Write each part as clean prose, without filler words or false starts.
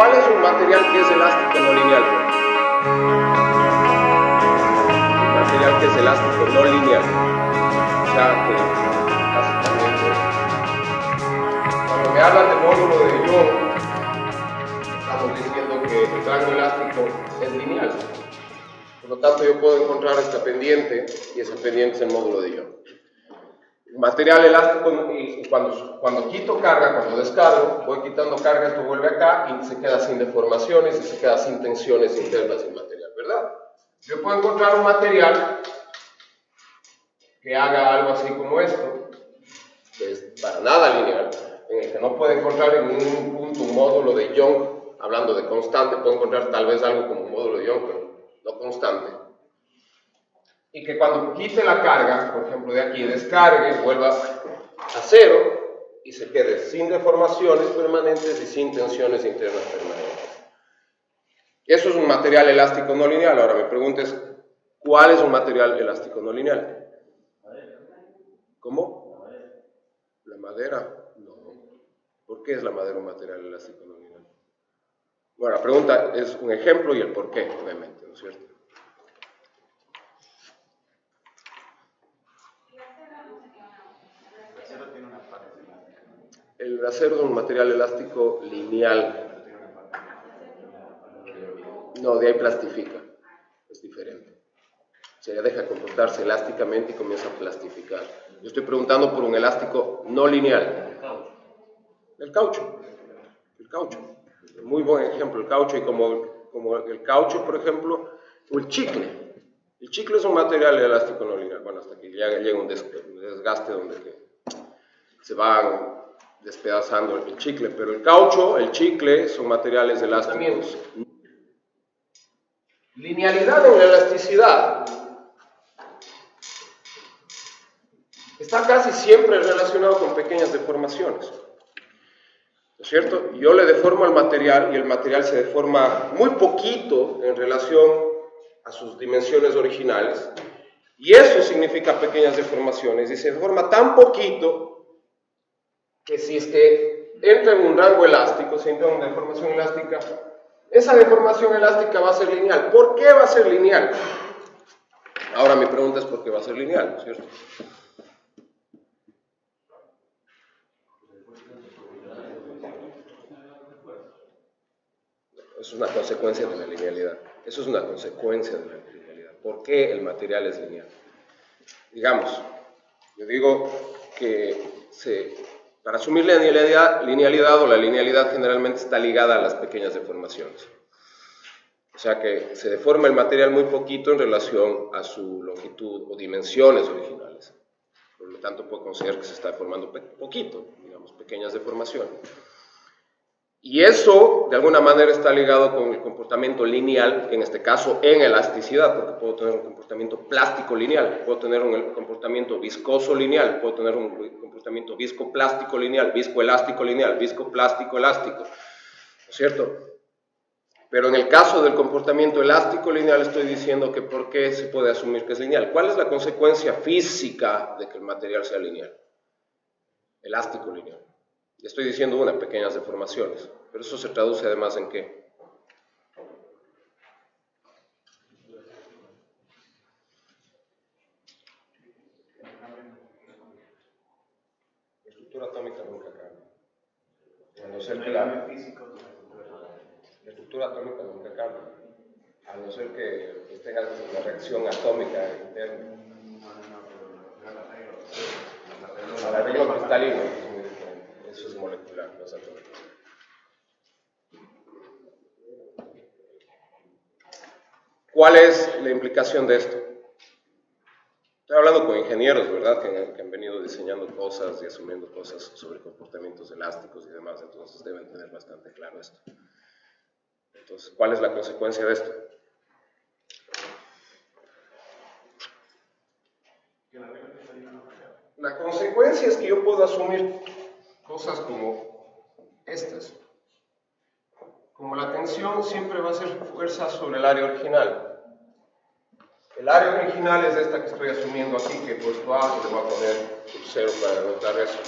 ¿cuál es un material que es elástico no lineal? Un material que es elástico no lineal. O sea, que básicamente, cuando me hablan de módulo de Young, estamos diciendo que el rango elástico es lineal. Por lo tanto, yo puedo encontrar esta pendiente, y esa pendiente es el módulo de Young. Material elástico, y cuando quito carga, cuando descargo, voy quitando carga, esto vuelve acá y se queda sin deformaciones y se queda sin tensiones internas del material, ¿verdad? Yo puedo encontrar un material que haga algo así como esto, que es para nada lineal, en el que no puedo encontrar en ningún punto un módulo de Young, hablando de constante, puedo encontrar tal vez algo como un módulo de Young, pero no constante. Y que cuando quite la carga, por ejemplo de aquí, descargue, vuelva a cero y se quede sin deformaciones permanentes y sin tensiones internas permanentes. Eso es un material elástico no lineal. Ahora mi pregunta es, ¿cuál es un material elástico no lineal? ¿Cómo? ¿La madera? No. ¿Por qué es la madera un material elástico no lineal? Bueno, la pregunta es un ejemplo y el por qué, obviamente, ¿no es cierto? El acero es un material elástico lineal. No, de ahí plastifica. Es diferente. Se deja comportarse elásticamente y comienza a plastificar. Yo estoy preguntando por un elástico no lineal. El caucho. El caucho. Muy buen ejemplo, el caucho. Y como el caucho, por ejemplo, o el chicle. El chicle es un material elástico no lineal. Bueno, hasta que llega un desgaste donde se va despedazando el chicle, pero el caucho, el chicle son materiales elásticos. Linealidad en la elasticidad está casi siempre relacionado con pequeñas deformaciones, ¿no es cierto? Yo le deformo el material y el material se deforma muy poquito en relación a sus dimensiones originales, y eso significa pequeñas deformaciones, y se deforma tan poquito que si es que entra en un rango elástico, si entra en una deformación elástica, esa deformación elástica va a ser lineal. ¿Por qué va a ser lineal? Ahora mi pregunta es ¿por qué va a ser lineal? ¿No es cierto? Es una consecuencia de la linealidad. Eso es una consecuencia de la linealidad. ¿Por qué el material es lineal? Digamos, yo digo que para asumir la linealidad o la linealidad generalmente está ligada a las pequeñas deformaciones. O sea que se deforma el material muy poquito en relación a su longitud o dimensiones originales. Por lo tanto, puedo considerar que se está deformando poquito, digamos, pequeñas deformaciones. Y eso, de alguna manera, está ligado con el comportamiento lineal, en este caso, en elasticidad, porque puedo tener un comportamiento plástico lineal, puedo tener un comportamiento viscoso lineal, puedo tener un comportamiento viscoplástico lineal, viscoelástico lineal, viscoplástico elástico, ¿no es cierto? Pero en el caso del comportamiento elástico lineal estoy diciendo que ¿por qué se puede asumir que es lineal? ¿Cuál es la consecuencia física de que el material sea lineal? Elástico lineal. Estoy diciendo pequeñas deformaciones, pero eso se traduce además en ¿qué? La estructura atómica nunca cambia. A no ser que la estructura atómica nunca cambia. A no ser que tengas una reacción atómica interna. Al arreglo cristalino es muy diferente. Eso es molecular, no es atómico. ¿Cuál es la implicación de esto? Estoy hablando con ingenieros, ¿verdad? Que han venido diseñando cosas y asumiendo cosas sobre comportamientos elásticos y demás, entonces deben tener bastante claro esto. Entonces, ¿cuál es la consecuencia de esto? La consecuencia es que yo puedo asumir cosas como estas. Como la tensión siempre va a ser fuerza sobre el área original. El área original es esta que estoy asumiendo aquí, que he puesto A, y le voy a poner un 0 para anotar eso.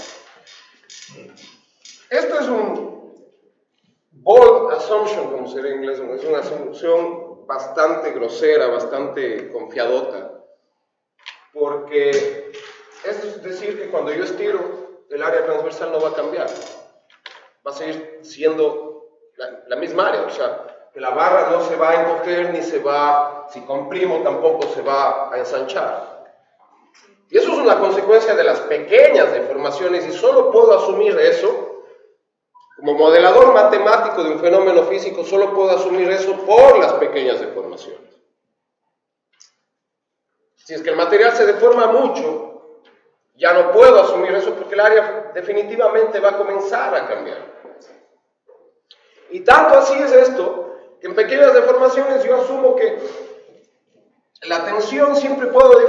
Esto es un bold assumption, como sería en inglés, es una asunción bastante grosera, bastante confiadota, porque es decir que cuando yo estiro, el área transversal no va a cambiar, va a seguir siendo la misma área, o sea, que la barra no se va a encoger ni se va, si comprimo tampoco se va a ensanchar. Y eso es una consecuencia de las pequeñas deformaciones y solo puedo asumir eso, como modelador matemático de un fenómeno físico, solo puedo asumir eso por las pequeñas deformaciones. Si es que el material se deforma mucho, ya no puedo asumir eso porque el área definitivamente va a comenzar a cambiar. Y tanto así es esto, que en pequeñas deformaciones yo asumo que la tensión siempre puedo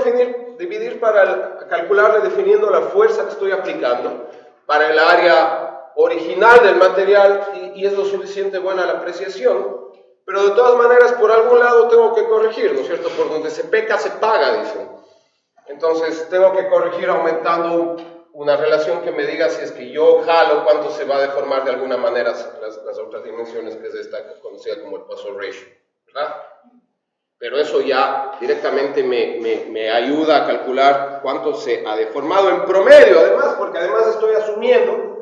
dividir para calcularle definiendo la fuerza que estoy aplicando para el área original del material y es lo suficiente buena la apreciación, pero de todas maneras por algún lado tengo que corregir, ¿no es cierto? Por donde se peca se paga, dicen. Entonces tengo que corregir aumentando una relación que me diga si es que yo jalo cuánto se va a deformar de alguna manera las otras dimensiones, que es esta conocida como el Poisson ratio, ¿verdad? Pero eso ya directamente me ayuda a calcular cuánto se ha deformado en promedio, además, porque además estoy asumiendo,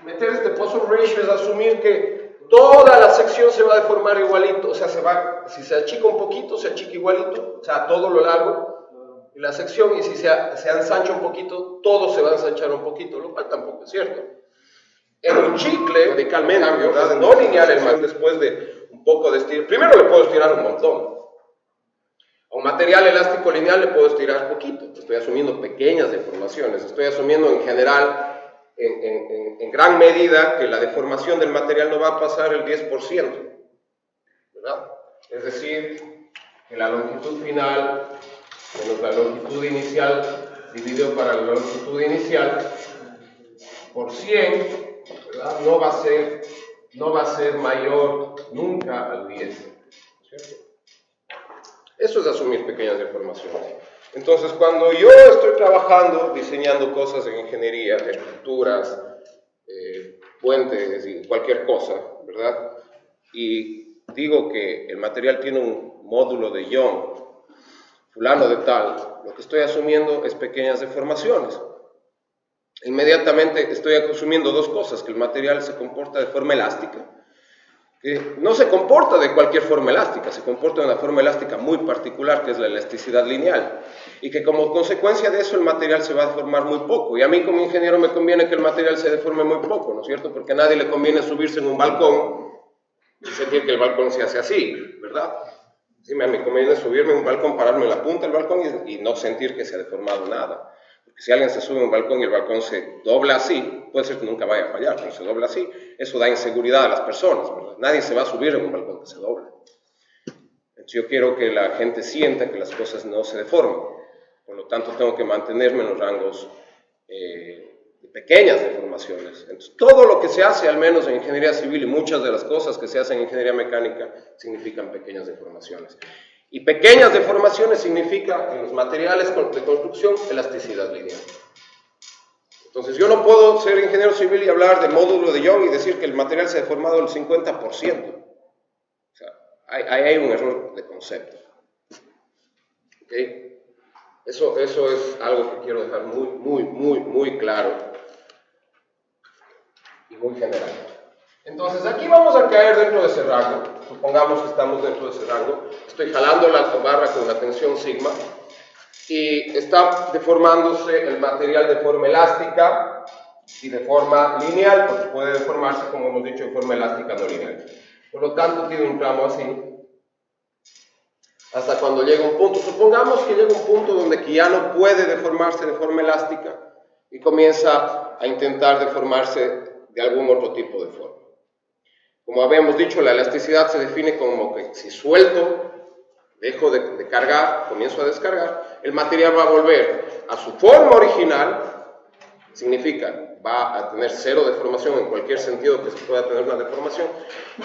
meter este Poisson ratio es asumir que toda la sección se va a deformar igualito, o sea, si se achica un poquito, se achica igualito, o sea, todo lo largo de la sección, y si se ensancha un poquito, todo se va a ensanchar un poquito, lo cual tampoco es cierto. En un chicle, radicalmente, ¿verdad? No lineal, el más después de un poco de estirar. Primero le puedo estirar un montón. A un material elástico lineal le puedo estirar poquito. Estoy asumiendo pequeñas deformaciones. Estoy asumiendo en general, en gran medida, que la deformación del material no va a pasar el 10%. ¿Verdad? Es decir, que la longitud final menos la longitud inicial dividido para la longitud inicial por 100, ¿verdad? No va a ser mayor nunca al 10, ¿cierto? Eso es asumir pequeñas deformaciones. Entonces, cuando yo estoy trabajando, diseñando cosas en ingeniería, estructuras, puentes y cualquier cosa, ¿verdad? Y digo que el material tiene un módulo de Young, fulano de tal, lo que estoy asumiendo es pequeñas deformaciones. Inmediatamente estoy asumiendo dos cosas, que el material se comporta de forma elástica, que no se comporta de cualquier forma elástica, se comporta de una forma elástica muy particular, que es la elasticidad lineal, y que como consecuencia de eso el material se va a deformar muy poco, y a mí como ingeniero me conviene que el material se deforme muy poco, ¿no es cierto? Porque a nadie le conviene subirse en un balcón y sentir que el balcón se hace así, ¿verdad? Sí, a mí me conviene subirme en un balcón, pararme en la punta del balcón y no sentir que se ha deformado nada. Porque si alguien se sube a un balcón y el balcón se dobla así, puede ser que nunca vaya a fallar, pero se dobla así, eso da inseguridad a las personas, ¿verdad? Nadie se va a subir en un balcón que se dobla. Entonces yo quiero que la gente sienta que las cosas no se deforman. Por lo tanto, tengo que mantenerme en los rangos de pequeñas deformaciones. Entonces, todo lo que se hace, al menos en ingeniería civil, y muchas de las cosas que se hacen en ingeniería mecánica, significan pequeñas deformaciones. Y pequeñas deformaciones significa, en los materiales de construcción, elasticidad lineal. Entonces, yo no puedo ser ingeniero civil y hablar de módulo de Young y decir que el material se ha deformado el 50%. O sea, hay un error de concepto. ¿Ok? Eso es algo que quiero dejar muy claro y muy general. Entonces, aquí vamos a caer dentro de ese rango. Supongamos que estamos dentro de ese rango. Estoy jalando la barra con una tensión sigma y está deformándose el material de forma elástica y de forma lineal, porque puede deformarse, como hemos dicho, de forma elástica no lineal. Por lo tanto, tiene un tramo así, hasta cuando llega un punto. Supongamos que llega un punto donde que ya no puede deformarse de forma elástica y comienza a intentar deformarse de algún otro tipo de forma. Como habíamos dicho, la elasticidad se define como que si suelto, dejo de cargar, comienzo a descargar, el material va a volver a su forma original, significa, va a tener cero deformación en cualquier sentido que se pueda tener una deformación,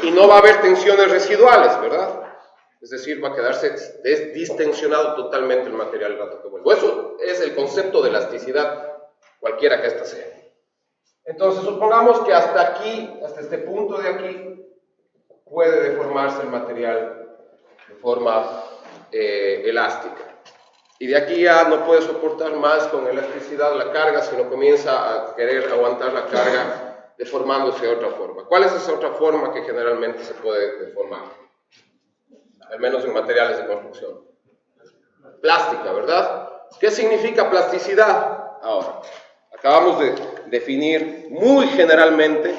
y no va a haber tensiones residuales, ¿verdad? Es decir, va a quedarse distensionado totalmente el material el rato que vuelva. Eso es el concepto de elasticidad, cualquiera que ésta sea. Entonces, supongamos que hasta aquí, hasta este punto de aquí, puede deformarse el material de forma elástica. Y de aquí ya no puede soportar más con elasticidad la carga, sino comienza a querer aguantar la carga deformándose de otra forma. ¿Cuál es esa otra forma que generalmente se puede deformar? Al menos en materiales de construcción. Plástica, ¿verdad? ¿Qué significa plasticidad? Ahora, acabamos de definir muy generalmente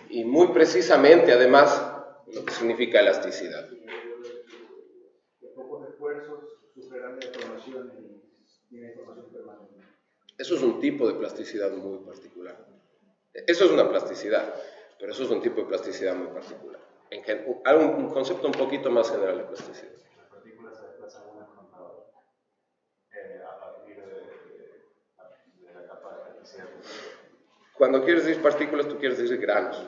y muy precisamente, además, lo que significa elasticidad. Pocos esfuerzos superan deformaciones y tiene deformación permanente. Eso es un tipo de plasticidad muy particular. Eso es una plasticidad, pero eso es un tipo de plasticidad muy particular. Hay un concepto un poquito más general de plasticidad. Las partículas se desplazan una contra otra a partir de la capa de plasticidad. Cuando quieres decir partículas, tú quieres decir granos.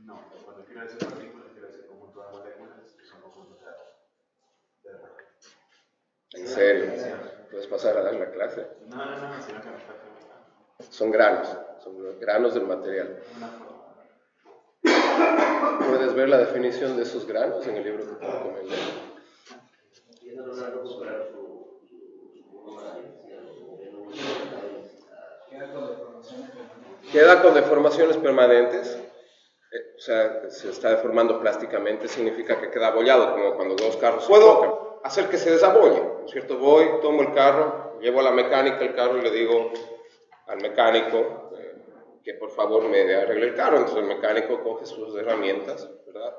No, cuando quiero decir partículas, quiero decir conjunto de moléculas que son conjuntos de ¿En serio? ¿Puedes pasar a dar la clase? No, sino que me está preguntando. Son granos del material. Una forma. Puedes ver la definición de esos granos en el libro que te recomendé. Queda con deformaciones permanentes. O sea, se está deformando plásticamente, significa que queda abollado, como cuando dos carros se chocan. Hacer que se desabolle, ¿no es cierto? Voy, tomo el carro, llevo a la mecánica el carro y le digo al mecánico que por favor me arregle el carro. Entonces el mecánico coge sus herramientas, ¿verdad?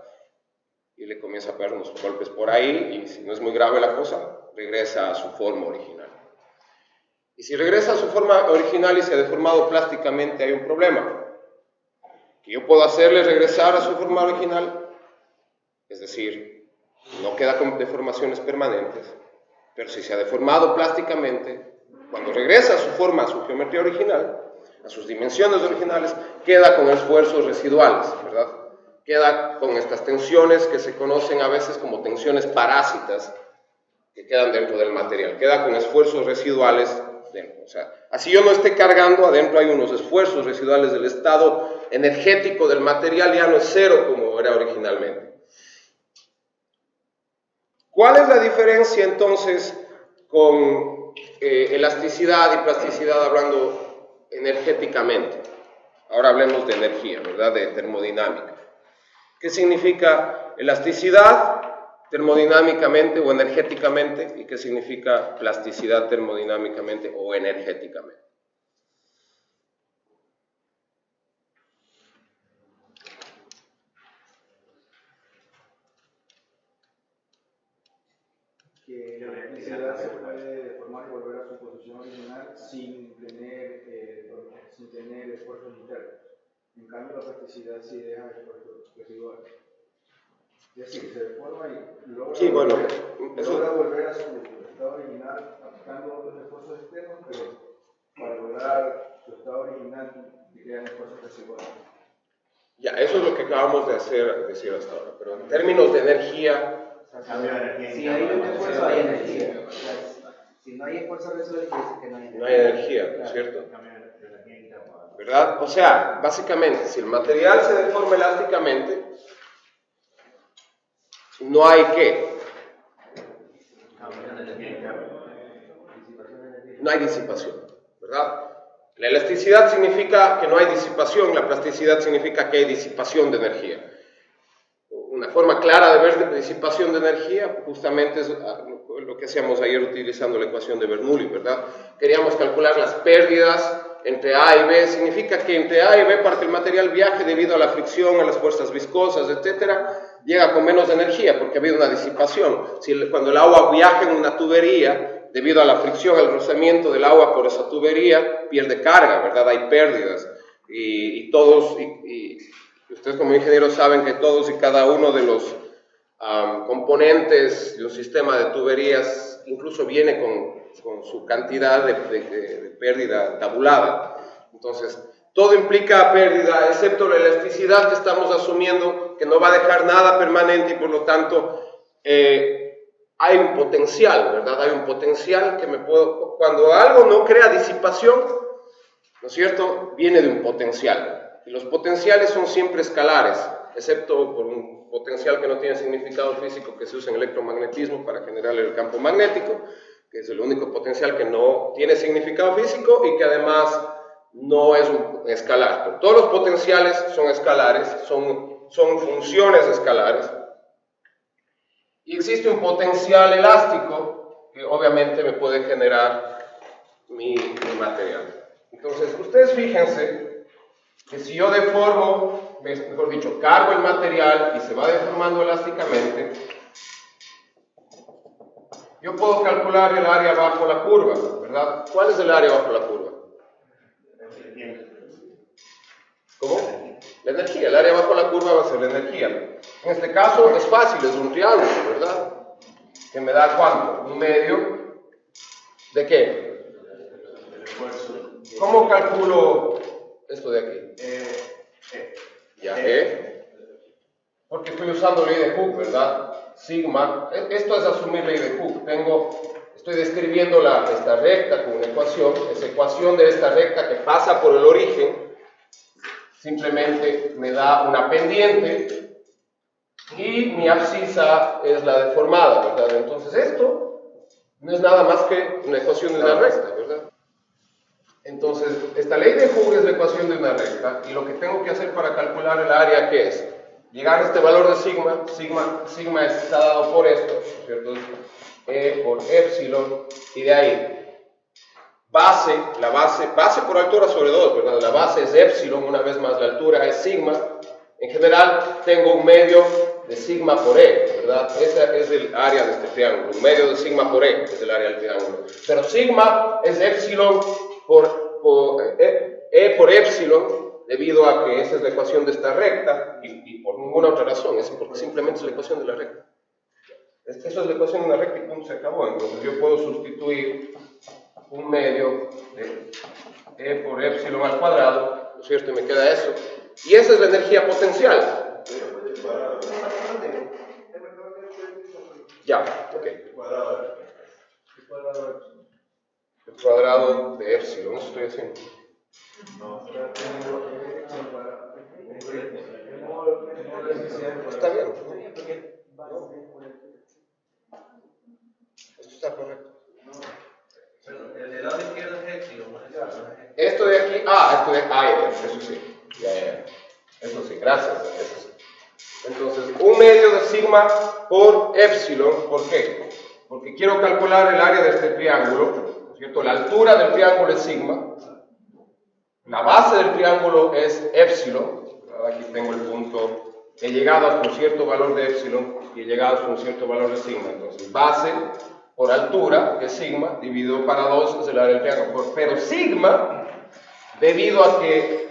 Y le comienza a pegar unos golpes por ahí, y si no es muy grave la cosa, regresa a su forma original. Y si regresa a su forma original y se ha deformado plásticamente, hay un problema. Que yo puedo hacerle regresar a su forma original, es decir, no queda con deformaciones permanentes, pero si se ha deformado plásticamente, cuando regresa a su forma, a su geometría original, a sus dimensiones originales, queda con esfuerzos residuales, ¿verdad? Queda con estas tensiones que se conocen a veces como tensiones parásitas, que quedan dentro del material, queda con esfuerzos residuales dentro. O sea, así yo no esté cargando, adentro hay unos esfuerzos residuales del estado energético del material, ya no es cero como era originalmente. ¿Cuál es la diferencia entonces con elasticidad y plasticidad hablando energéticamente? Ahora hablemos de energía, ¿verdad? De termodinámica. ¿Qué significa elasticidad termodinámicamente o energéticamente? ¿Y qué significa plasticidad termodinámicamente o energéticamente? Que la plasticidad se puede deformar y volver a su posición original sin tener esfuerzos internos. En cambio, la plasticidad sí deja esfuerzos residuales. Es decir, se deforma y logra volver a su estado original aplicando otros esfuerzos externos, pero para lograr su estado original crean esfuerzos residuales. Ya, eso es lo que acabamos de decir hasta ahora, pero en términos de energía, si hay un esfuerzo, hay energía. Si no hay esfuerzo residual, quiere decir que no hay energía. no hay energía, ¿no es cierto? ¿Verdad? O sea, básicamente, si el material se deforma elásticamente, no hay ¿qué? No hay disipación, ¿verdad? La elasticidad significa que no hay disipación, la plasticidad significa que hay disipación de energía. Una forma clara de ver de disipación de energía justamente es lo que hacíamos ayer utilizando la ecuación de Bernoulli, ¿verdad? Queríamos calcular las pérdidas entre A y B, significa que entre A y B, para que el material viaje debido a la fricción, a las fuerzas viscosas, etcétera, llega con menos energía porque ha habido una disipación. Cuando el agua viaja en una tubería, debido a la fricción, al rozamiento del agua por esa tubería, pierde carga, ¿verdad? Hay pérdidas. Y ustedes como ingenieros saben que todos y cada uno de los componentes de un sistema de tuberías incluso viene con su cantidad de pérdida tabulada. Entonces, todo implica pérdida, excepto la elasticidad que estamos asumiendo, que no va a dejar nada permanente y por lo tanto hay un potencial, ¿verdad? Hay un potencial que cuando algo no crea disipación, ¿no es cierto?, viene de un potencial. Y los potenciales son siempre escalares, excepto por un potencial que no tiene significado físico que se usa en electromagnetismo para generar el campo magnético, que es el único potencial que no tiene significado físico y que además no es un escalar. Pero todos los potenciales son escalares, son funciones escalares. Y existe un potencial elástico que obviamente me puede generar mi material. Entonces, ustedes fíjense que si yo deformo, mejor dicho, cargo el material y se va deformando elásticamente, yo puedo calcular el área bajo la curva, ¿verdad? ¿Cuál es el área bajo la curva? ¿Cómo? La energía. El área bajo la curva va a ser la energía. En este caso es fácil, es un triángulo, ¿verdad? Que me da ¿cuánto? Un medio. ¿De qué? ¿Cómo calculo esto de aquí? Ya, porque estoy usando ley de Hooke, ¿verdad? Sigma, esto es asumir ley de Hooke. Estoy describiendo esta recta con una ecuación. Esa ecuación de esta recta que pasa por el origen simplemente me da una pendiente y mi abscisa es la deformada, ¿verdad? Entonces esto no es nada más que una ecuación de una recta, ¿verdad? Entonces, esta ley de Hooke es la ecuación de una recta y lo que tengo que hacer para calcular el área, ¿qué es? Llegar a este valor de sigma está dado por esto, ¿cierto? E por epsilon, y de ahí, base por altura sobre 2, ¿verdad? La base es epsilon, una vez más la altura es sigma. En general, tengo un medio de sigma por E, ¿verdad? Esa es el área de este triángulo, un medio de sigma por E es el área del triángulo. Pero sigma es epsilon E por epsilon, debido a que esa es la ecuación de esta recta y por ninguna otra razón, es porque simplemente es la ecuación de la recta. Esa es la ecuación de una recta y punto, se acabó. Entonces yo puedo sustituir un medio de E por epsilon al cuadrado, ¿no es cierto? Y me queda eso. Y esa es la energía potencial. Ya, ok. El cuadrado de epsilon, eso estoy haciendo. Está bien. No. Esto está correcto. El lado izquierdo es epsilon. Esto de aquí, eso sí. Ya. Eso sí, gracias. Eso sí. Entonces, un medio de sigma por epsilon, ¿por qué? Porque quiero calcular el área de este triángulo, ¿no es cierto? La altura del triángulo es sigma, la base del triángulo es epsilon, aquí tengo el punto, he llegado hasta un cierto valor de epsilon y he llegado hasta un cierto valor de sigma, entonces base por altura, que es sigma, dividido para 2 es el área del triángulo, pero sigma, debido a que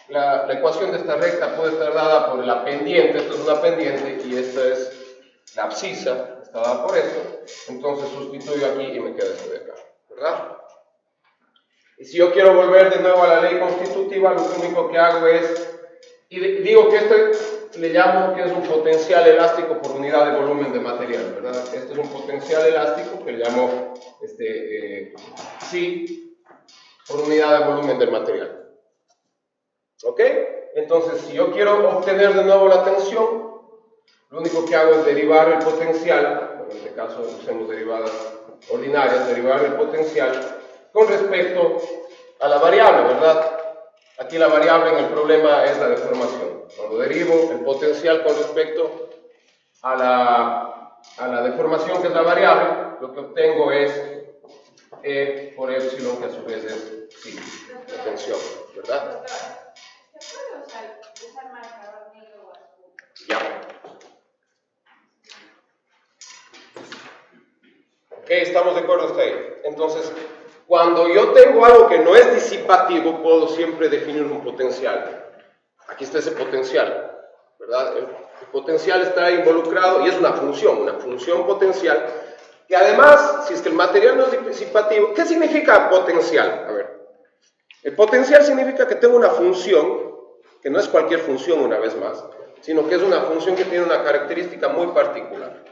la ecuación de esta recta puede estar dada por la pendiente, esto es una pendiente y esta es la abscisa, está dada por esto, entonces sustituyo aquí y me queda esto de acá, ¿verdad? Y si yo quiero volver de nuevo a la ley constitutiva, lo único que hago es, y digo que este le llamo que es un potencial elástico por unidad de volumen de material, ¿verdad? Este es un potencial elástico que le llamo psi por unidad de volumen del material. ¿Ok? Entonces, si yo quiero obtener de nuevo la tensión, lo único que hago es derivar el potencial, bueno, en este caso usemos derivadas ordinarias, derivar el potencial con respecto a la variable, ¿verdad? Aquí la variable en el problema es la deformación. Cuando derivo el potencial con respecto a la deformación, que es la variable, lo que obtengo es E por epsilon, que a su vez es psi, la tensión, ¿verdad? ¿Se puede usar marcador negro o azul? Ya. Ok, estamos de acuerdo hasta ahí. Entonces, cuando yo tengo algo que no es disipativo, puedo siempre definir un potencial. Aquí está ese potencial, ¿verdad? El potencial está involucrado y es una función potencial, que además, si es que el material no es disipativo, ¿qué significa potencial? A ver, el potencial significa que tengo una función, que no es cualquier función una vez más, sino que es una función que tiene una característica muy particular.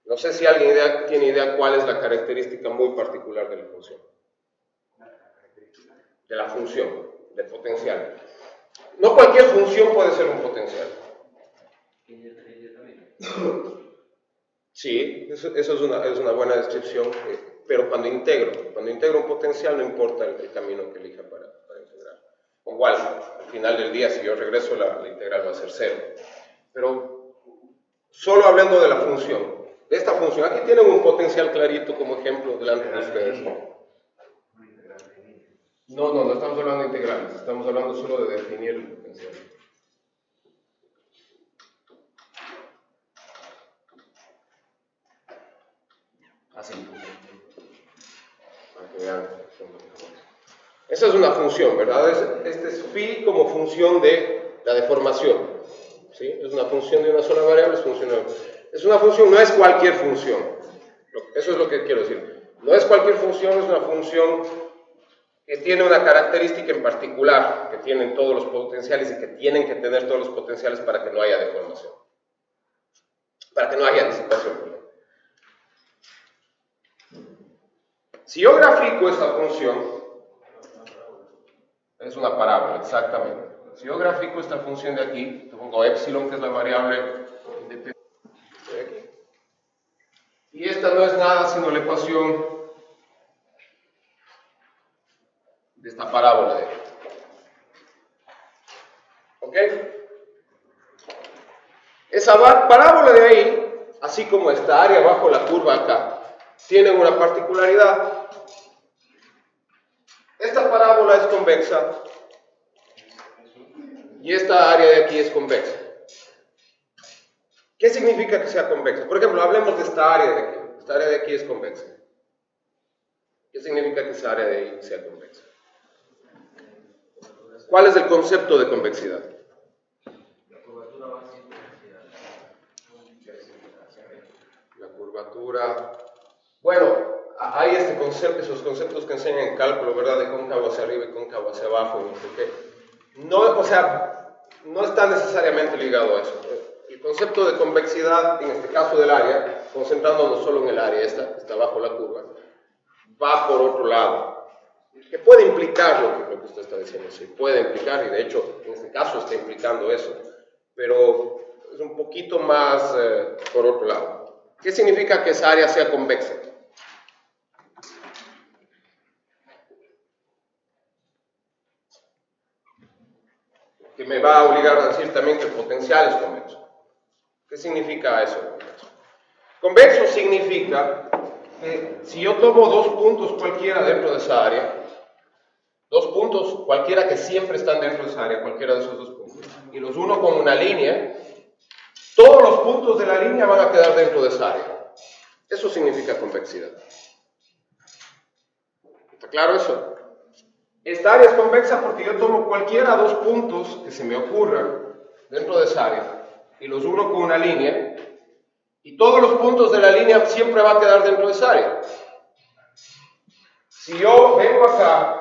No sé si alguien tiene idea cuál es la característica muy particular de la función. de la función, del potencial. No cualquier función puede ser un potencial. Sí, eso es una buena descripción, pero cuando integro un potencial no importa el camino que elija para integrar. Igual, al final del día, si yo regreso, la integral va a ser 0. Pero solo hablando de la función, de esta función, aquí tienen un potencial clarito como ejemplo delante de ustedes. No estamos hablando de integrales, estamos hablando solo de definir el potencial. Así. Para que vean. Esa es una función, ¿verdad? Este es phi como función de la deformación. ¿Sí? Es una función de una sola variable, es una función, no es cualquier función. Eso es lo que quiero decir. No es cualquier función, es una función que tiene una característica en particular, que tienen todos los potenciales y que tienen que tener todos los potenciales para que no haya deformación. Para que no haya disipación. Si yo grafico esta función, es una parábola, exactamente. Si yo grafico esta función de aquí, pongo epsilon, que es la variable de aquí, y esta no es nada sino la ecuación de esta parábola de aquí. ¿Ok? Esa parábola de ahí, así como esta área bajo la curva acá, tienen una particularidad. Esta parábola es convexa y esta área de aquí es convexa. ¿Qué significa que sea convexa? Por ejemplo, hablemos de esta área de aquí. Esta área de aquí es convexa. ¿Qué significa que esa área de ahí sea convexa? ¿Cuál es el concepto de convexidad? La curvatura. Bueno, hay esos conceptos que enseñan en cálculo, ¿verdad? De cóncavo hacia arriba y cóncavo hacia abajo, no sé qué. No, o sea, no está necesariamente ligado a eso. El concepto de convexidad, en este caso del área, concentrándonos solo en el área, esta está bajo la curva, va por otro lado. Que puede implicar lo que usted está diciendo, sí, puede implicar, y de hecho, en este caso está implicando eso, pero es un poquito más por otro lado. ¿Qué significa que esa área sea convexa? Que me va a obligar a decir también que el potencial es convexo. ¿Qué significa eso? Convexo significa que si yo tomo dos puntos cualquiera dentro de esa área, dos puntos cualquiera que siempre están dentro de esa área, cualquiera de esos dos puntos, y los uno con una línea, todos los puntos de la línea van a quedar dentro de esa área. Eso significa convexidad. ¿Está claro eso? Esta área es convexa porque yo tomo cualquiera dos puntos que se me ocurran dentro de esa área y los uno con una línea y todos los puntos de la línea siempre va a quedar dentro de esa área. Si yo vengo acá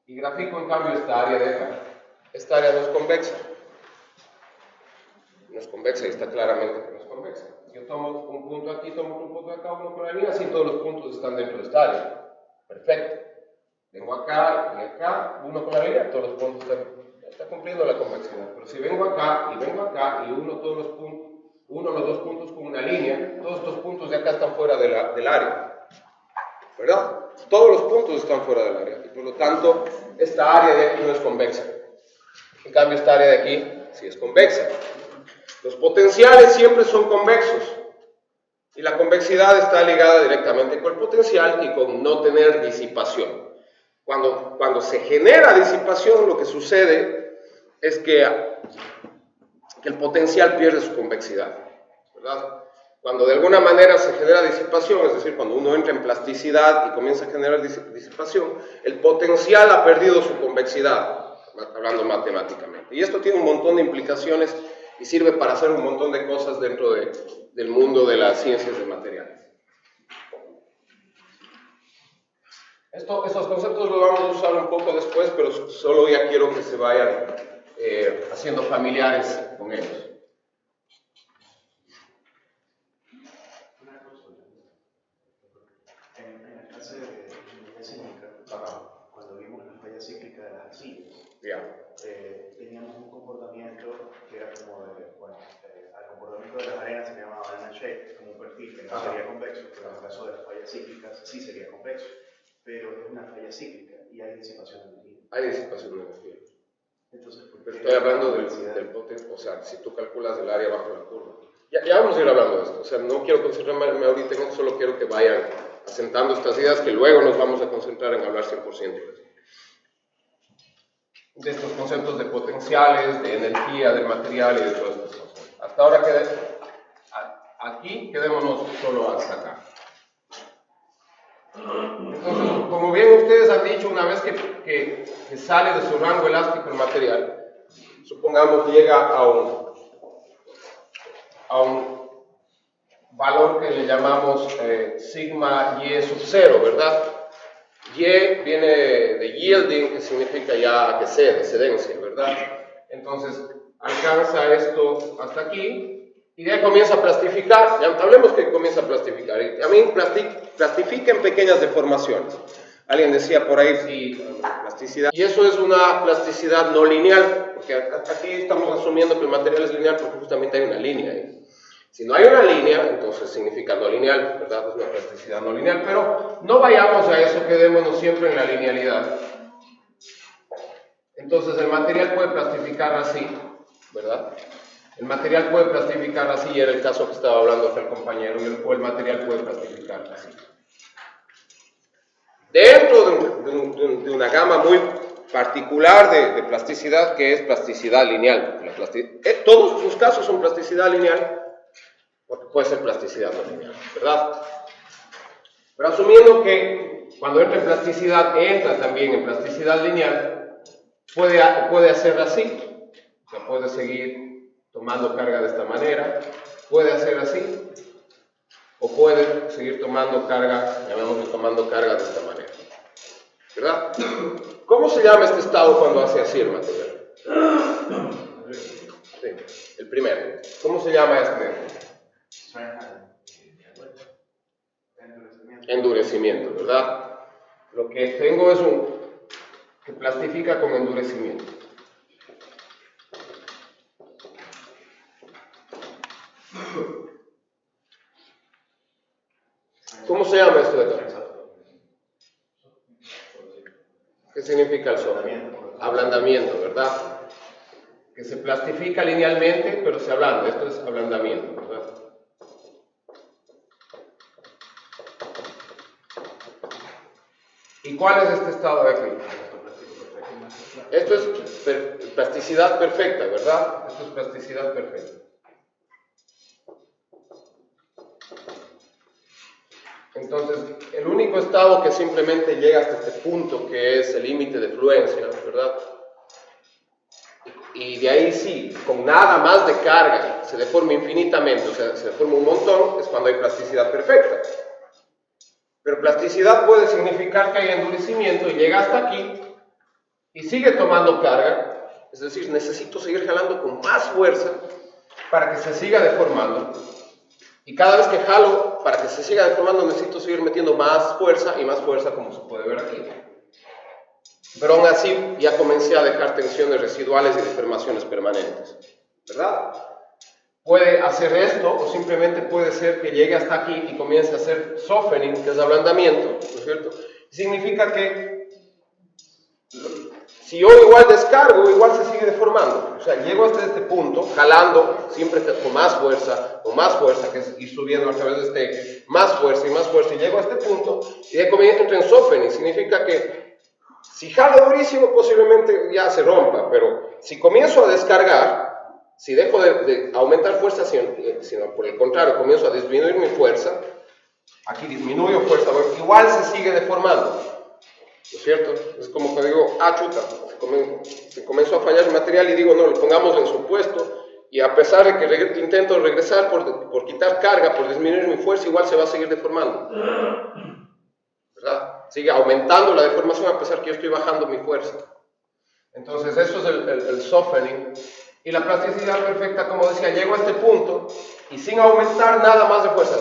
y grafico en cambio esta área de acá, esta área no es convexa. No es convexa y está claramente que no es convexa. Yo tomo un punto aquí, tomo otro punto acá, uno con la línea, así todos los puntos están dentro de esta área. Perfecto. Vengo acá y acá, uno con la línea, todos los puntos están cumpliendo la convexidad. Pero si vengo acá y uno los dos puntos con una línea, todos estos puntos de acá están fuera del área. ¿Verdad? Todos los puntos están fuera del área. Y por lo tanto, esta área de aquí no es convexa. En cambio, esta área de aquí sí es convexa. Los potenciales siempre son convexos y la convexidad está ligada directamente con el potencial y con no tener disipación. Cuando se genera disipación, lo que sucede es que el potencial pierde su convexidad, ¿verdad? Cuando de alguna manera se genera disipación, es decir, cuando uno entra en plasticidad y comienza a generar disipación, el potencial ha perdido su convexidad, hablando matemáticamente. Y esto tiene un montón de implicaciones y sirve para hacer un montón de cosas dentro del mundo de las ciencias de materiales. Estos conceptos los vamos a usar un poco después, pero solo ya quiero que se vayan haciendo familiares con ellos. clase de ingeniería cívica, cuando vimos la falla cíclica de las arcillas, teníamos un comportamiento que era como de, bueno, al comportamiento de las arenas se llama banana shape, como un perfil que no sería convexo, pero en el caso de las fallas cíclicas sí sería convexo, pero es una falla cíclica y hay disipación de energía. Hay disipación de energía. Entonces, Pero estoy hablando del potencial, o sea, si tú calculas el área bajo la curva. Ya vamos a ir hablando de esto, o sea, no quiero concentrarme ahorita en esto, solo quiero que vayan asentando estas ideas que luego nos vamos a concentrar en hablar 100% de estos conceptos de potenciales, de energía, de material y de todas estas cosas. Hasta ahora aquí quedémonos solo hasta acá. Entonces, como bien ustedes han dicho, una vez que sale de su rango elástico el material, supongamos llega a un valor que le llamamos sigma y sub 0, ¿verdad? Y viene de yielding, que significa ya que cede, cedencia, ¿verdad? Entonces, alcanza esto hasta aquí, y de ahí comienza a plastificar. Ya hablemos que comienza a plastificar. Y también plastifica en pequeñas deformaciones. Alguien decía por ahí, sí, plasticidad. Y eso es una plasticidad no lineal, porque aquí estamos asumiendo que el material es lineal porque justamente hay una línea ahí. Si no hay una línea, entonces significa no lineal, ¿verdad? Es una plasticidad no lineal, pero no vayamos a eso, quedémonos siempre en la linealidad. Entonces el material puede plastificar así, ¿verdad? El material puede plastificar así, y era el caso que estaba hablando acá el compañero, o el material puede plastificar así. Dentro de una gama muy particular de plasticidad, que es plasticidad lineal. Todos sus casos son plasticidad lineal, porque puede ser plasticidad no lineal, ¿verdad? Pero asumiendo que cuando entra en plasticidad, entra también en plasticidad lineal, puede hacer así, o sea, puede seguir tomando carga de esta manera, puede hacer así, o puede seguir tomando carga, llamémoslo tomando carga de esta manera, ¿verdad? ¿Cómo se llama este estado cuando hace así el material? Sí, el primero. ¿Cómo se llama este? Endurecimiento, ¿verdad? Lo que tengo es que plastifica con endurecimiento. ¿Cómo se llama esto de acá? ¿Qué significa el sofrimiento? Ablandamiento, ¿verdad? Que se plastifica linealmente, pero se ablanda. Esto es ablandamiento, ¿verdad? ¿Y cuál es este estado de aquí? Esto es plasticidad perfecta, ¿verdad? Esto es plasticidad perfecta. Entonces, el único estado que simplemente llega hasta este punto, que es el límite de fluencia, ¿verdad? Y de ahí sí, con nada más de carga, se deforma infinitamente, o sea, se deforma un montón, es cuando hay plasticidad perfecta. Pero plasticidad puede significar que hay endurecimiento y llega hasta aquí y sigue tomando carga, es decir, necesito seguir jalando con más fuerza para que se siga deformando. Y cada vez que jalo, para que se siga deformando, necesito seguir metiendo más fuerza y más fuerza, como se puede ver aquí. Pero aún así, ya comencé a dejar tensiones residuales y deformaciones permanentes, ¿verdad? Puede hacer esto, o simplemente puede ser que llegue hasta aquí y comience a hacer softening, que es ablandamiento, ¿no es cierto? Significa que si yo igual descargo, igual se sigue deformando. O sea, llego hasta este punto, jalando siempre con más fuerza, que es ir subiendo a través de este más fuerza, y llego a este punto, y de ahí entro en softening. Significa que si jalo durísimo, posiblemente ya se rompa, pero si comienzo a descargar, si dejo de aumentar fuerza, sino por el contrario, comienzo a disminuir mi fuerza, aquí disminuyo fuerza, igual se sigue deformando. ¿No es cierto? Es como que digo, chuta, se comenzó a fallar el material y digo, no, lo pongamos en su puesto, y a pesar de que intento regresar por quitar carga, por disminuir mi fuerza, igual se va a seguir deformando, ¿verdad? Sigue aumentando la deformación a pesar que yo estoy bajando mi fuerza. Entonces eso es el softening. Y la plasticidad perfecta, como decía, llego a este punto y sin aumentar nada más de fuerza,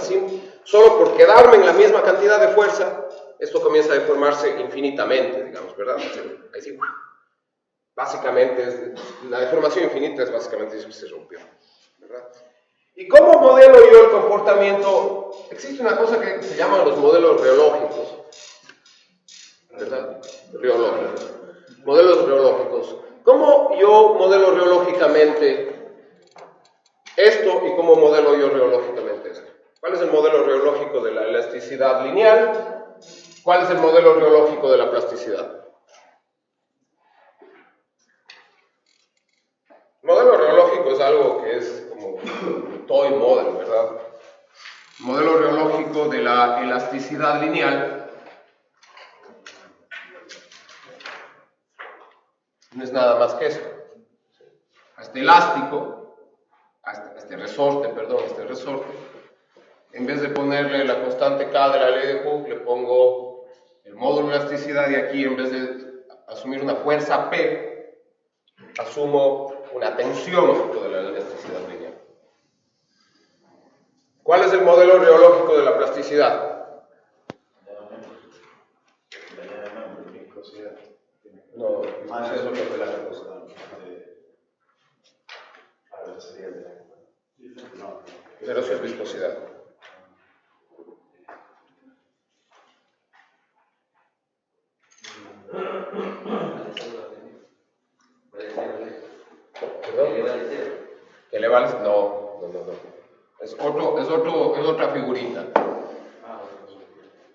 solo por quedarme en la misma cantidad de fuerza, esto comienza a deformarse infinitamente, digamos, ¿verdad? Ahí sí, básicamente, la deformación infinita es básicamente eso que se rompió, ¿verdad? ¿Y cómo modelo yo el comportamiento? Existe una cosa que se llaman los modelos reológicos, ¿verdad? Reológicos. Modelos reológicos. ¿Cómo yo modelo reológicamente esto y cómo modelo yo reológicamente esto? ¿Cuál es el modelo reológico de la elasticidad lineal? ¿Cuál es el modelo reológico de la plasticidad? El modelo reológico es algo que es como toy model, ¿verdad? El modelo reológico de la elasticidad lineal no es nada más que esto. A este elástico, a este resorte, en vez de ponerle la constante K de la ley de Hooke, le pongo el módulo de elasticidad y aquí en vez de asumir una fuerza P, asumo una tensión fruto de la elasticidad lineal. ¿Cuál es el modelo reológico de la plasticidad? No, Más eso eso es que lo la que cosa. A ver, sería el de. No. pero eso es viscosidad. ¿Perdón? ¿Qué le vale? No. Es otra figurita.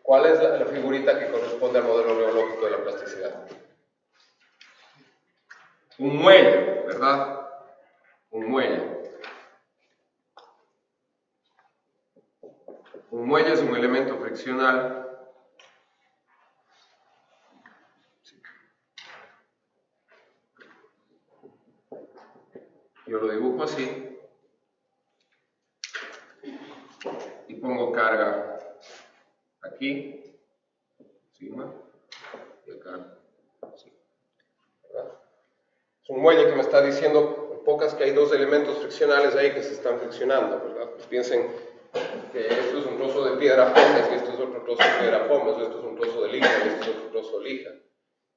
¿Cuál es la figurita que corresponde al modelo reológico de la plasticidad? Un muelle, ¿verdad? Un muelle. Un muelle es un elemento friccional. Yo lo dibujo así. Y pongo carga aquí, encima, y acá, así, ¿verdad? Es un muelle que me está diciendo, en pocas, que hay dos elementos friccionales ahí que se están friccionando, ¿verdad? Pues piensen que esto es un trozo de piedra pómez, y esto es otro trozo de piedra pómez, esto es un trozo de lija, y esto es otro trozo de lija.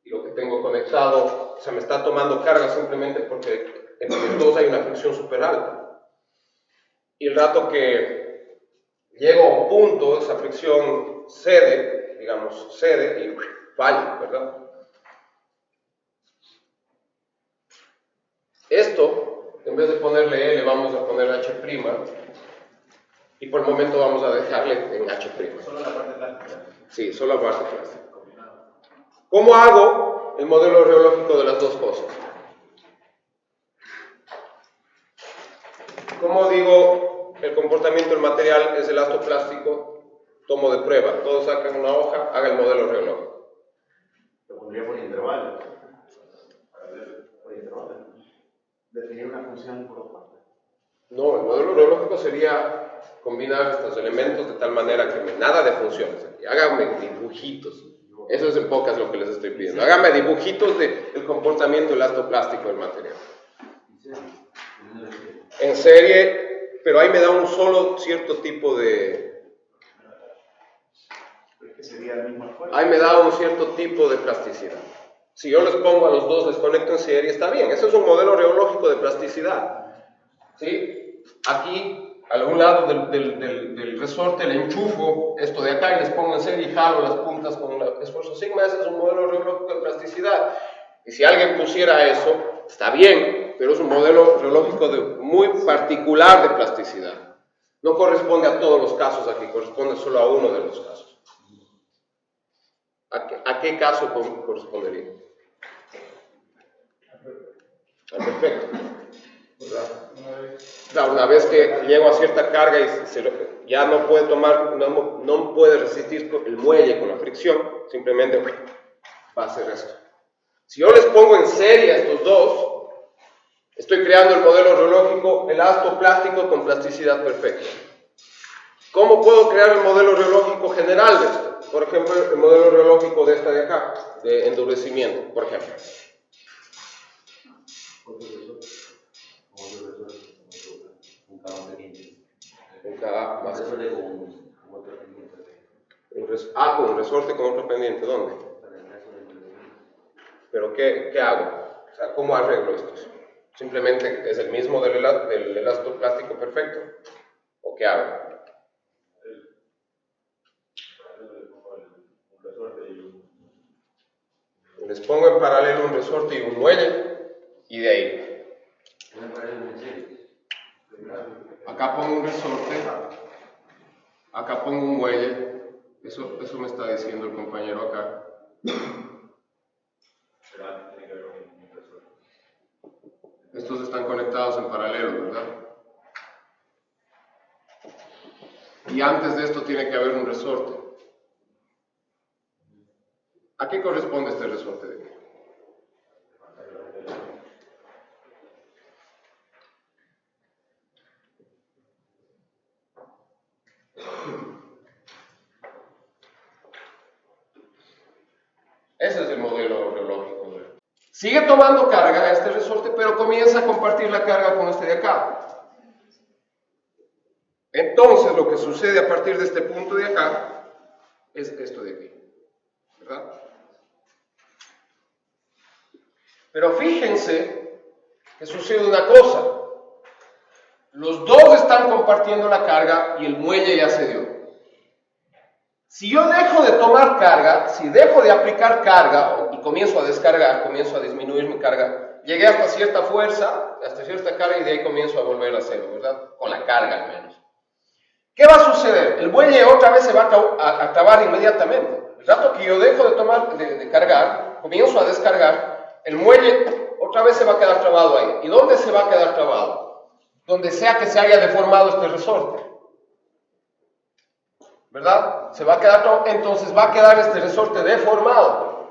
Y lo que tengo conectado, o sea, me está tomando carga simplemente porque entre los dos hay una fricción súper alta. Y el rato que llego a un punto, esa fricción cede y falla, ¿verdad? Esto, en vez de ponerle L, vamos a poner H', y por el momento vamos a dejarle en H'. Solo la parte plástica. Sí, solo la parte plástica. ¿Cómo hago el modelo reológico de las dos cosas? ¿Cómo digo el comportamiento del material es elastoplástico? Tomo de prueba, todos sacan una hoja, haga el modelo reológico. Lo pondría por intervalos. Por intervalos. Definir una función por parte. No, el modelo reológico sería combinar estos elementos de tal manera que nada de funciones. Háganme dibujitos. Eso es en pocas lo que les estoy pidiendo. Háganme dibujitos del comportamiento elastoplástico del material. En serie, pero ahí me da un solo cierto tipo de... Sería el mismo esfuerzo. Ahí me da un cierto tipo de plasticidad. Si yo les pongo a los dos, les conecto en serie, está bien. Eso es un modelo reológico de plasticidad. ¿Sí? Aquí, a algún lado del resorte, le enchufo esto de acá y les pongo en serie y jalo las puntas con un esfuerzo sigma. Ese es un modelo reológico de plasticidad. Y si alguien pusiera eso, está bien, pero es un modelo reológico muy particular de plasticidad. No corresponde a todos los casos aquí, corresponde solo a uno de los casos. ¿A qué caso correspondería? Al perfecto, ¿verdad? Claro, una vez que llego a cierta carga y ya no puede no puede resistir el muelle con la fricción, simplemente va a hacer esto. Si yo les pongo en serie a estos dos, estoy creando el modelo reológico elastoplástico con plasticidad perfecta. ¿Cómo puedo crear el modelo reológico general de esto? Por ejemplo, el modelo reológico de esta de acá, de endurecimiento, por ejemplo. Un K más un Con un resorte con otro pendiente, ¿dónde? Pero ¿qué hago? O sea, ¿cómo arreglo esto? ¿Simplemente es el mismo del elastoplástico perfecto? ¿O qué hago? Les pongo en paralelo un resorte y un muelle, y de ahí. Acá pongo un resorte, acá pongo un muelle. Eso me está diciendo el compañero acá. Estos están conectados en paralelo, ¿verdad? Y antes de esto tiene que haber un resorte. ¿A qué corresponde este resorte de aquí? Ese es el modelo reológico. Sigue tomando carga este resorte, pero comienza a compartir la carga con este de acá. Entonces, lo que sucede a partir de este punto de acá es esto de aquí, ¿verdad? Pero fíjense que sucede una cosa. Los dos están compartiendo la carga y el muelle ya se dio. Si yo dejo de tomar carga, si dejo de aplicar carga y comienzo a descargar, comienzo a disminuir mi carga, llegué hasta cierta fuerza, hasta cierta carga y de ahí comienzo a volver a cero, ¿verdad? Con la carga al menos. ¿Qué va a suceder? El muelle otra vez se va a trabar inmediatamente. El rato que yo dejo de tomar, de cargar, comienzo a descargar, el muelle otra vez se va a quedar trabado ahí. ¿Y dónde se va a quedar trabado? Donde sea que se haya deformado este resorte. ¿Verdad? Se va a quedar trabado, entonces va a quedar este resorte deformado.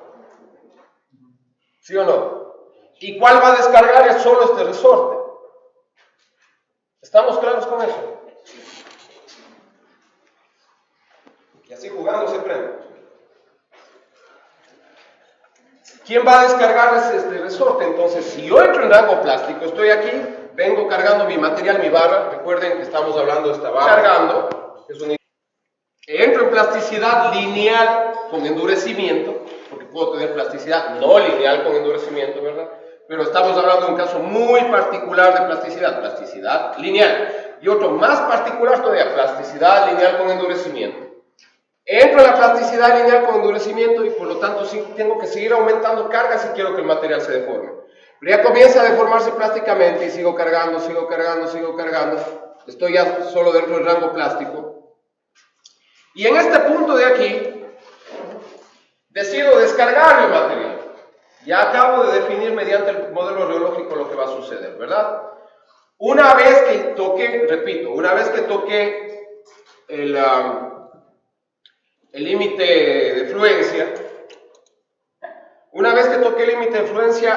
¿Sí o no? ¿Y cuál va a descargar? Es solo este resorte. ¿Estamos claros con eso? Y así jugando se prende. ¿Quién va a descargar este resorte? Entonces, si yo entro en rango plástico, estoy aquí, vengo cargando mi material, mi barra. Recuerden que estamos hablando de esta barra. Cargando. Entro en plasticidad lineal con endurecimiento, porque puedo tener plasticidad no lineal con endurecimiento, ¿verdad? Pero estamos hablando de un caso muy particular de plasticidad lineal. Y otro más particular todavía, plasticidad lineal con endurecimiento. Entro en la plasticidad lineal con endurecimiento y por lo tanto sí tengo que seguir aumentando carga si quiero que el material se deforme. Pero ya comienza a deformarse plásticamente y sigo cargando. Estoy ya solo dentro del rango plástico. Y en este punto de aquí, decido descargar mi material. Ya acabo de definir mediante el modelo reológico lo que va a suceder, ¿verdad? Una vez que toque, repito, una vez que toque el límite de fluencia,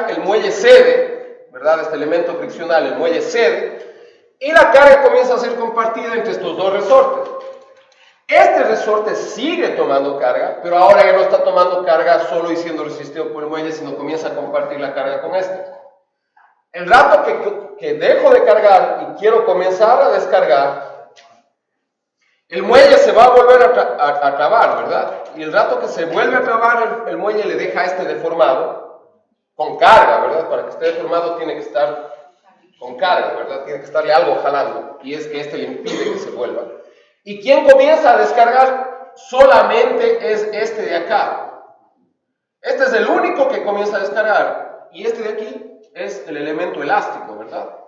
el muelle cede, ¿verdad? Este elemento friccional, el muelle cede, y la carga comienza a ser compartida entre estos dos resortes. Este resorte sigue tomando carga, pero ahora ya no está tomando carga solo y siendo resistido por el muelle, sino comienza a compartir la carga con este. El rato que dejo de cargar y quiero comenzar a descargar, el muelle se va a volver a trabar, ¿verdad? Y el rato que se vuelve a trabar, el muelle le deja a este deformado con carga, ¿verdad? Para que esté deformado tiene que estar con carga, ¿verdad? Tiene que estarle algo jalando, y es que este le impide que se vuelva. Y quien comienza a descargar solamente es este de acá. Este es el único que comienza a descargar. Y este de aquí es el elemento elástico, ¿verdad?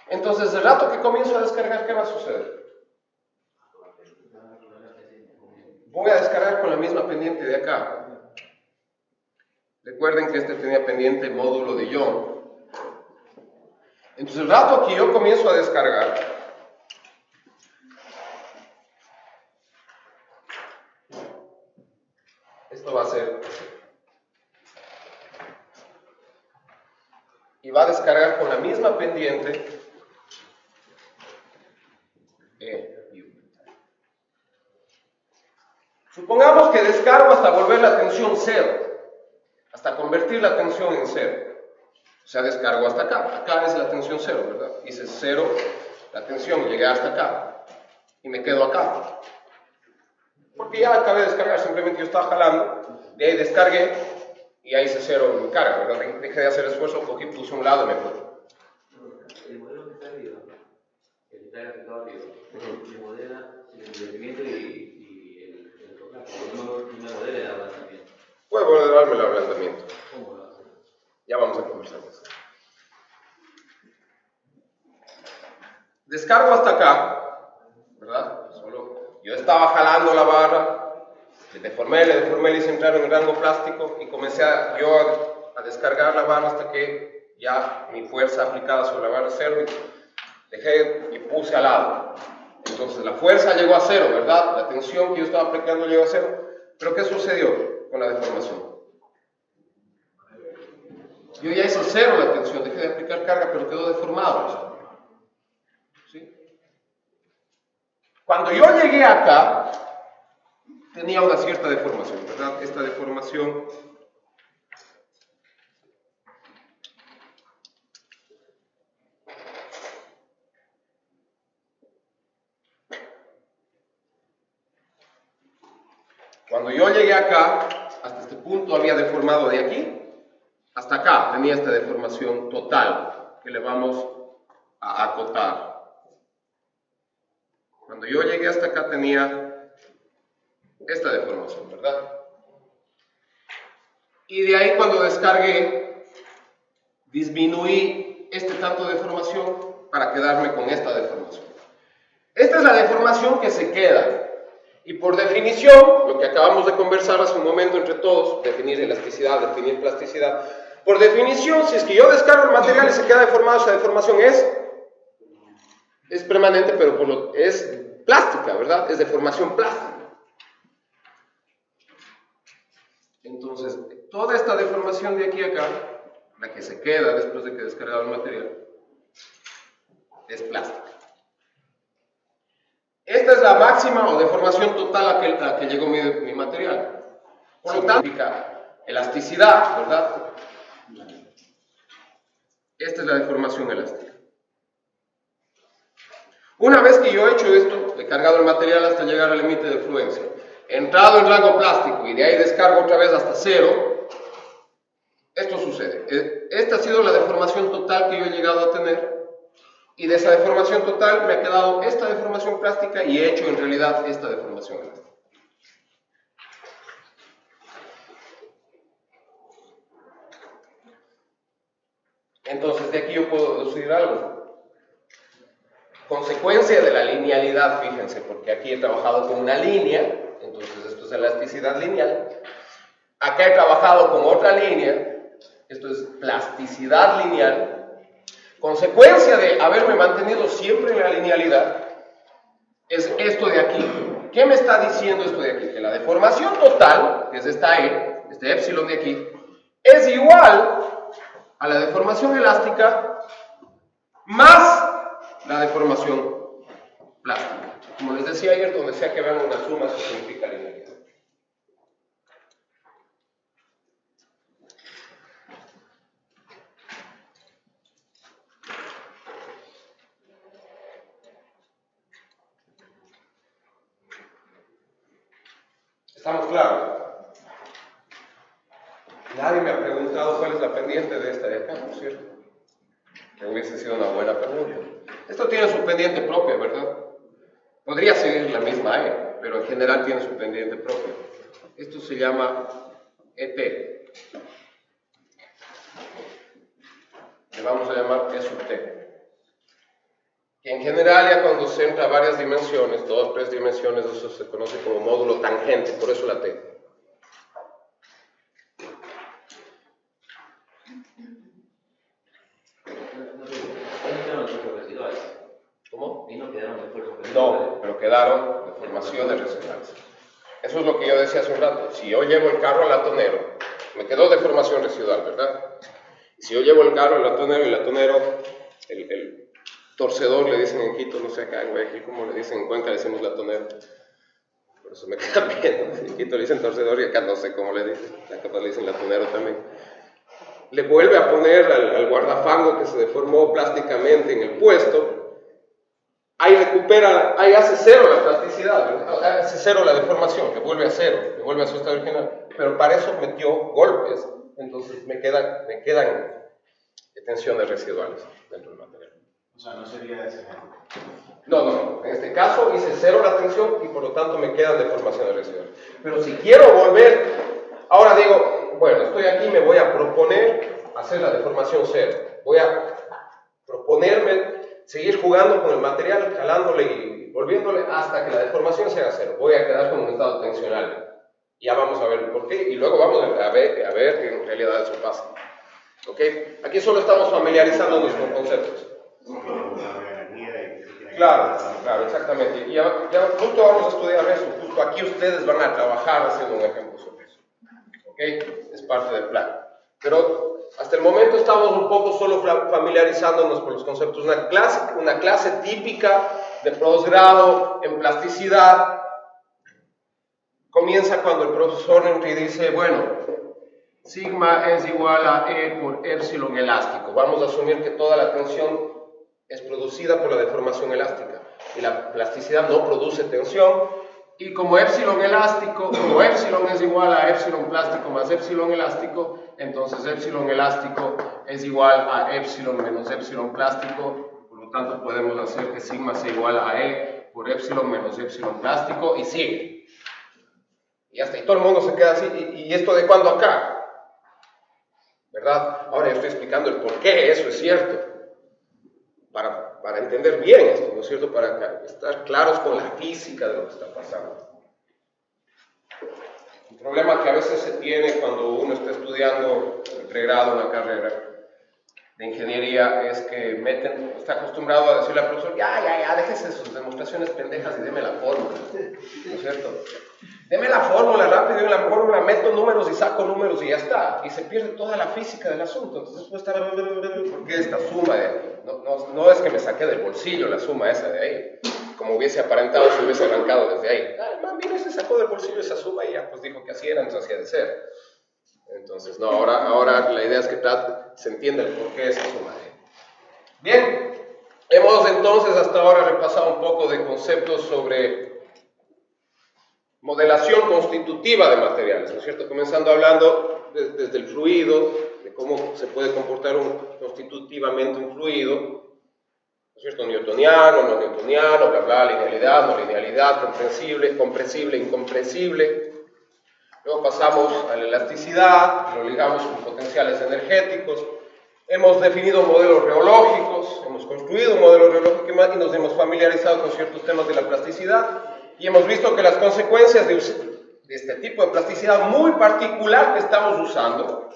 Entonces, el rato que comienzo a descargar, ¿qué va a suceder? Voy a descargar con la misma pendiente de acá. Recuerden que este tenía pendiente módulo de Young. Entonces, el rato que yo comienzo a descargar, esto va a ser así. Y va a descargar con la misma pendiente E y U. Supongamos que descargo hasta volver la tensión cero, hasta convertir la tensión en cero. O sea, descargo hasta acá. Acá es la tensión cero, ¿verdad? Hice cero la tensión, llegué hasta acá y me quedo acá. Porque ya acabé de descargar, simplemente yo estaba jalando, de ahí descargué y ahí hice cero mi carga, ¿verdad? Dejé de hacer esfuerzo, cogí, puse a un lado y me fui. El modelo que está arriba, el que está graficado arriba, se modela el rendimiento y el total. No me modela el ablandamiento. Puedo modelarme el ablandamiento. ¿Cómo lo hace? Ya vamos a conversar de eso. Descargo hasta acá, ¿verdad? Solo yo estaba jalando la barra, le deformé, le hice entrar en el rango plástico y comencé a descargar la barra hasta que ya mi fuerza aplicada sobre la barra es cero y dejé y puse al lado. Entonces la fuerza llegó a cero, ¿verdad? La tensión que yo estaba aplicando llegó a cero. Pero ¿qué sucedió con la deformación? Yo ya hice cero la tensión, dejé de aplicar carga, pero quedó deformado. ¿Sí? Cuando yo llegué acá, tenía una cierta deformación, ¿verdad? Esta deformación cuando yo llegué acá, hasta este punto había deformado de aquí hasta acá, tenía esta deformación total que le vamos a acotar. Cuando yo llegué hasta acá tenía esta deformación, ¿verdad? Y de ahí cuando descargué, disminuí este tanto de deformación para quedarme con esta deformación. Esta es la deformación que se queda. Y por definición, lo que acabamos de conversar hace un momento entre todos, definir elasticidad, definir plasticidad, por definición, si es que yo descargo el material y se queda deformado, esa deformación es permanente, pero es plástica, ¿verdad? Es deformación plástica. Entonces, toda esta deformación de aquí a acá, la que se queda después de que he descargado el material, es plástica. Esta es la máxima o deformación total a la que llegó mi material. Por lo tanto, significa elasticidad, ¿verdad? Esta es la deformación elástica. Una vez que yo he hecho esto, he cargado el material hasta llegar al límite de fluencia, he entrado en rango plástico y de ahí descargo otra vez hasta cero, esto sucede. Esta ha sido la deformación total que yo he llegado a tener. Y de esa deformación total me ha quedado esta deformación plástica y he hecho en realidad esta deformación elástica. Entonces de aquí yo puedo deducir algo. Consecuencia de la linealidad, fíjense, porque aquí he trabajado con una línea, entonces esto es elasticidad lineal. Acá he trabajado con otra línea, esto es plasticidad lineal. Consecuencia de haberme mantenido siempre en la linealidad es esto de aquí. ¿Qué me está diciendo esto de aquí? Que la deformación total, que es esta E, este épsilon de aquí, es igual a la deformación elástica más la deformación plástica. Como les decía ayer, donde sea que vean una suma, eso significa linealidad. ¿Estamos claros? Nadie me ha preguntado cuál es la pendiente de esta de acá, ¿no es cierto? Que hubiese sido una buena pregunta. Esto tiene su pendiente propia, ¿verdad? Podría seguir la misma E, pero en general tiene su pendiente propia. Esto se llama ET. Le vamos a llamar E sub T. Que en general ya cuando se entra a varias dimensiones, 2, 3 dimensiones, eso se conoce como módulo tangente, por eso la T. ¿Cómo? Y no quedaron esfuerzos residuales. No, pero quedaron deformaciones residuales. Eso es lo que yo decía hace un rato. Si yo llevo el carro al latonero, me quedó deformación residual, ¿verdad? Si yo llevo el carro al latonero, el latonero, el torcedor le dicen en Quito, no sé acá en Guayaquil como le dicen, en Cuenca le decimos latonero. Por eso me queda bien, en Quito le dicen torcedor y acá no sé cómo le dicen, acá le dicen latonero también. Le vuelve a poner al guardafango que se deformó plásticamente en el puesto, ahí recupera, ahí hace cero la plasticidad, hace cero la deformación, que vuelve a cero, que vuelve a su estado original, pero para eso metió golpes, entonces me quedan tensiones residuales dentro del material. O sea, no sería ese ejemplo. No, en este caso hice cero la tensión y por lo tanto me quedan deformaciones residuales. Pero si quiero volver, ahora digo, bueno, estoy aquí, me voy a proponer hacer la deformación cero, voy a proponerme seguir jugando con el material, jalándole y volviéndole hasta que la deformación sea cero. Voy a quedar con un estado tensional. Ya vamos a ver por qué y luego vamos a ver que en realidad eso pasa. ¿Ok? Aquí solo estamos familiarizándonos con conceptos. Claro, exactamente. Y ya justo vamos a estudiar eso. Justo aquí ustedes van a trabajar haciendo un ejemplo sobre eso. ¿Ok? Es parte del plan. Pero hasta el momento estamos un poco solo familiarizándonos con los conceptos. Una clase típica de posgrado en plasticidad comienza cuando el profesor Henry dice, bueno, sigma es igual a E por épsilon elástico. Vamos a asumir que toda la tensión es producida por la deformación elástica y la plasticidad no produce tensión. Y como épsilon elástico, como épsilon es igual a épsilon plástico más épsilon elástico, entonces épsilon elástico es igual a épsilon menos épsilon plástico. Por lo tanto, podemos hacer que sigma sea igual a E por épsilon menos épsilon plástico y sigue. Y hasta ahí todo el mundo se queda así. ¿Y esto de cuándo acá? ¿Verdad? Ahora yo estoy explicando el por qué eso es cierto. Para entender bien esto, ¿no es cierto? Para estar claros con la física de lo que está pasando. Un problema que a veces se tiene cuando uno está estudiando el pregrado, una carrera de ingeniería, es que está acostumbrado a decirle al profesor, ya, déjese sus demostraciones pendejas y deme la fórmula, ¿no es cierto? Deme la fórmula rápido, en la fórmula meto números y saco números y ya está. Y se pierde toda la física del asunto. Entonces puede estar, ¿por qué esta suma de aquí? No es que me saqué del bolsillo la suma esa de ahí. Como hubiese aparentado si hubiese arrancado desde ahí. El man vino y se sacó del bolsillo esa suma y ya pues dijo que así era, entonces así ha de ser. Entonces no, ahora la idea es que se entienda el por qué esa suma de ahí. Bien, hemos entonces hasta ahora repasado un poco de conceptos sobre modelación constitutiva de materiales, ¿no es cierto? Comenzando hablando desde el fluido, de cómo se puede comportar constitutivamente un fluido, ¿no es cierto? Newtoniano, no newtoniano, bla, bla, linealidad, no linealidad, compresible, incompresible. Luego pasamos a la elasticidad, lo ligamos con potenciales energéticos. Hemos definido modelos reológicos, hemos construido un modelo reológico y nos hemos familiarizado con ciertos temas de la plasticidad. Y hemos visto que las consecuencias de este tipo de plasticidad muy particular que estamos usando,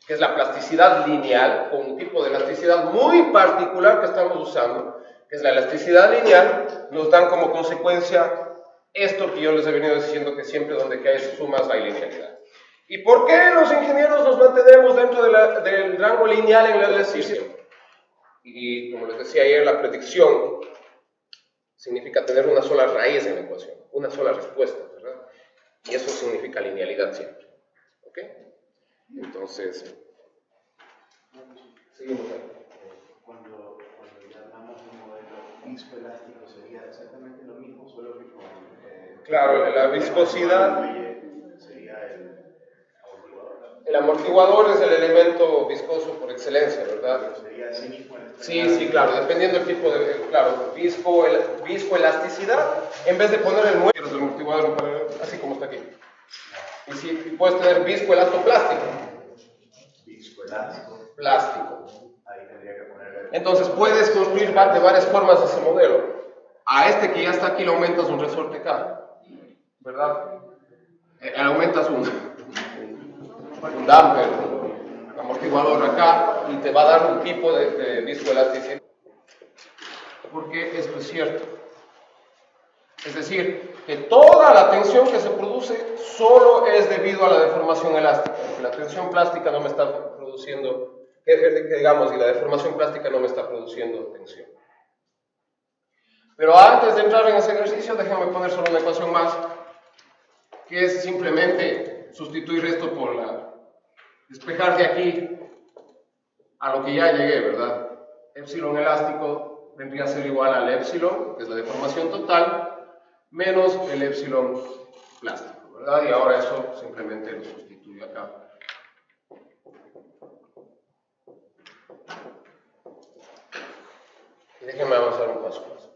que es la plasticidad lineal, o un tipo de elasticidad muy particular que estamos usando, que es la elasticidad lineal, nos dan como consecuencia esto que yo les he venido diciendo, que siempre donde hay sumas hay linealidad. ¿Y por qué los ingenieros nos mantenemos dentro del rango lineal en el ejercicio? Y como les decía ayer, la predicción significa tener una sola raíz en la ecuación, una sola respuesta, ¿verdad? Y eso significa linealidad siempre. ¿Ok? Entonces, seguimos ahí. Cuando ya hablamos de un modelo viscoelástico, sería exactamente lo mismo, solo que con... claro, la viscosidad... sería el amortiguador. El amortiguador es el elemento viscoso por excelencia, ¿verdad? Pero sería así mismo. Sí, claro, dependiendo del tipo de... Claro, viscoelasticidad, en vez de poner el muelle, los amortiguadores, así como está aquí. Y si puedes tener viscoelastoplástico. Viscoelástico. Plástico. Ahí tendría que poner... Entonces puedes construir de varias formas ese modelo. A este que ya está aquí le aumentas un resorte K, ¿verdad? Aumentas un damper, un amortiguador acá, y te va a dar un tipo de viscoelasticidad. Porque esto es cierto. Es decir, que toda la tensión que se produce solo es debido a la deformación elástica. La tensión plástica no me está produciendo, digamos, y la deformación plástica no me está produciendo tensión. Pero antes de entrar en ese ejercicio, déjenme poner solo una ecuación más, que es simplemente sustituir esto por despejar de aquí a lo que ya llegué, ¿verdad? Épsilon elástico vendría a ser igual al épsilon, que es la deformación total, menos el épsilon plástico, ¿verdad? Y ahora eso simplemente lo sustituyo acá. Y déjenme avanzar un paso más.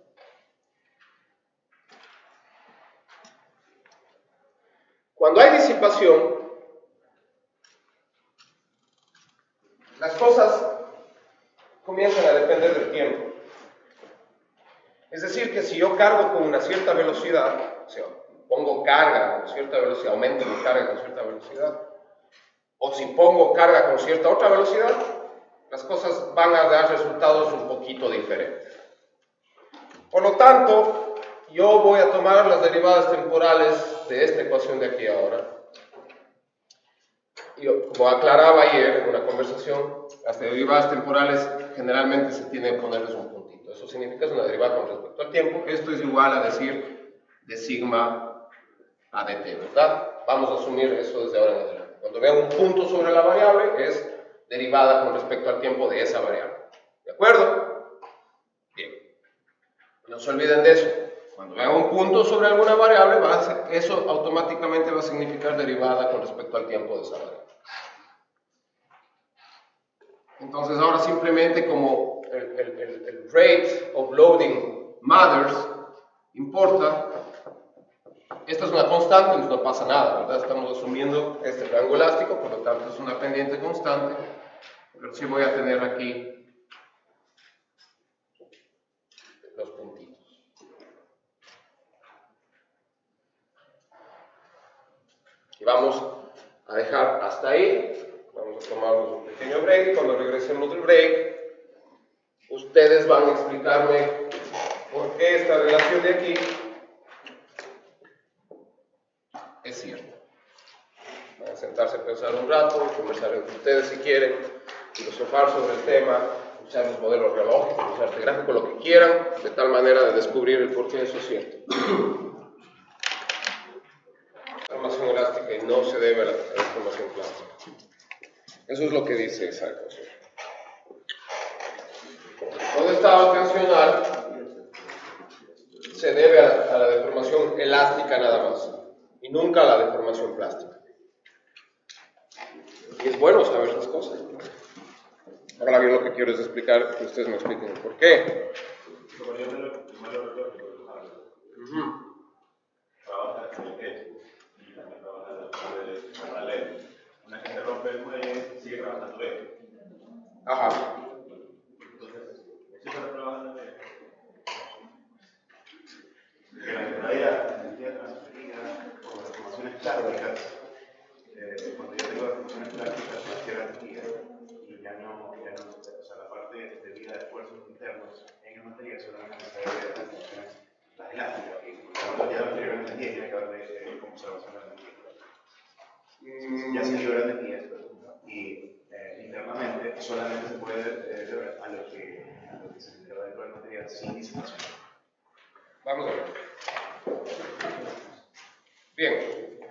Cuando hay disipación, las cosas comienzan a depender del tiempo. Es decir, que si yo cargo con una cierta velocidad, o sea, pongo carga con cierta velocidad, aumento mi carga con cierta velocidad, o si pongo carga con cierta otra velocidad, las cosas van a dar resultados un poquito diferentes. Por lo tanto, yo voy a tomar las derivadas temporales de esta ecuación de aquí ahora. Como aclaraba ayer en una conversación, las derivadas temporales generalmente se tiene que ponerles un puntito. Eso significa que es una derivada con respecto al tiempo. Esto es igual a decir de sigma a dt, ¿verdad? Vamos a asumir eso desde ahora en adelante. Cuando vean un punto sobre la variable, es derivada con respecto al tiempo de esa variable. ¿De acuerdo? Bien. No se olviden de eso. Cuando vean un punto sobre alguna variable, eso automáticamente va a significar derivada con respecto al tiempo de esa variable. Entonces ahora simplemente como el rate of loading matters, importa, esta es una constante, entonces no pasa nada, ¿verdad? Estamos asumiendo este rango elástico, por lo tanto es una pendiente constante, pero sí voy a tener aquí los puntitos. Y vamos a dejar hasta ahí. Vamos a tomarnos un pequeño break y cuando regresemos del break, ustedes van a explicarme por qué esta relación de aquí es cierta. Van a sentarse a pensar un rato, conversar entre ustedes si quieren, filosofar sobre el tema, usar los modelos relógicos, usar arte gráfico, lo que quieran, de tal manera de descubrir el por qué eso es cierto. La deformación elástica y no se debe a la deformación plástica. Eso es lo que dice esa ecuación. Todo estado tensional se debe a la deformación elástica nada más, y nunca a la deformación plástica. Y es bueno saber las cosas. Ahora bien, lo que quiero es explicar, que ustedes me expliquen el por qué. Trabaja en el techo y también trabaja en paralelo. Una que se rompe el muelle, sigue trabajando él. Ajá. Entonces, ¿sí está trabajando él? Que la energía transferida por deformaciones plásticas, cuando yo tengo deformaciones plásticas, transfiero energía y ya no, o sea, la parte de vida de esfuerzos internos en el material solamente se debe a las deformaciones elásticas, que cuando ya transfiero energía tiene que haber de conservación de energía. Ya se libera energía y internamente solamente se puede ver a lo que se libera dentro del material sin disipación. Vamos a ver. Bien.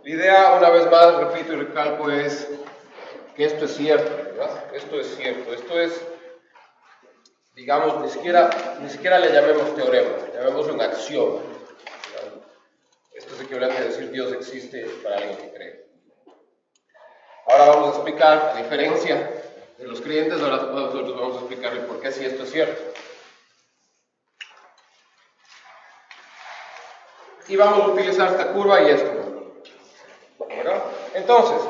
La idea, una vez más, repito y recalco, es que esto es cierto, ¿verdad? Esto es cierto. Esto es, digamos, ni siquiera le llamemos teorema, llamémoslo un axioma. Esto es equivalente a decir Dios existe para alguien que cree. Ahora vamos a explicar, a diferencia de los creyentes, ahora nosotros vamos a explicarle por qué si esto es cierto. Y vamos a utilizar esta curva y esto, ¿verdad? Entonces,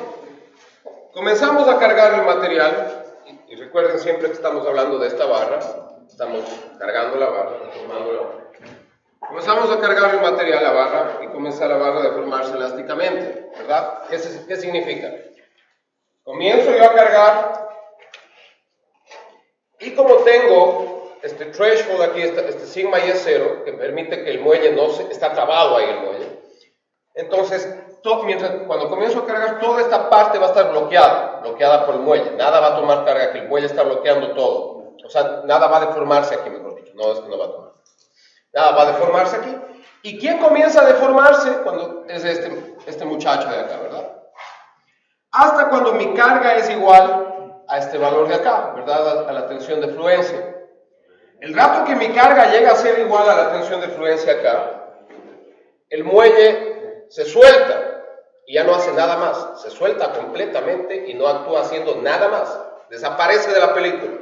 comenzamos a cargar el material, y recuerden siempre que estamos hablando de esta barra, estamos cargando la barra, formando la barra. Comenzamos a cargar el material a la barra y comienza la barra a deformarse elásticamente, ¿verdad? ¿Qué significa? Comienzo yo a cargar y como tengo este threshold aquí, este sigma y es 0, que permite que el muelle no está trabado ahí el muelle, entonces cuando comienzo a cargar toda esta parte va a estar bloqueada por el muelle, nada va a tomar carga, que el muelle está bloqueando todo, o sea, nada va a deformarse aquí, mejor dicho, no es que no va a tomar. Nada, va a deformarse aquí. ¿Y quién comienza a deformarse? Cuando es este muchacho de acá, ¿verdad? Hasta cuando mi carga es igual a este valor de acá, ¿verdad? A la tensión de fluencia. El rato que mi carga llega a ser igual a la tensión de fluencia acá, el muelle se suelta y ya no hace nada más. Se suelta completamente y no actúa haciendo nada más. Desaparece de la película.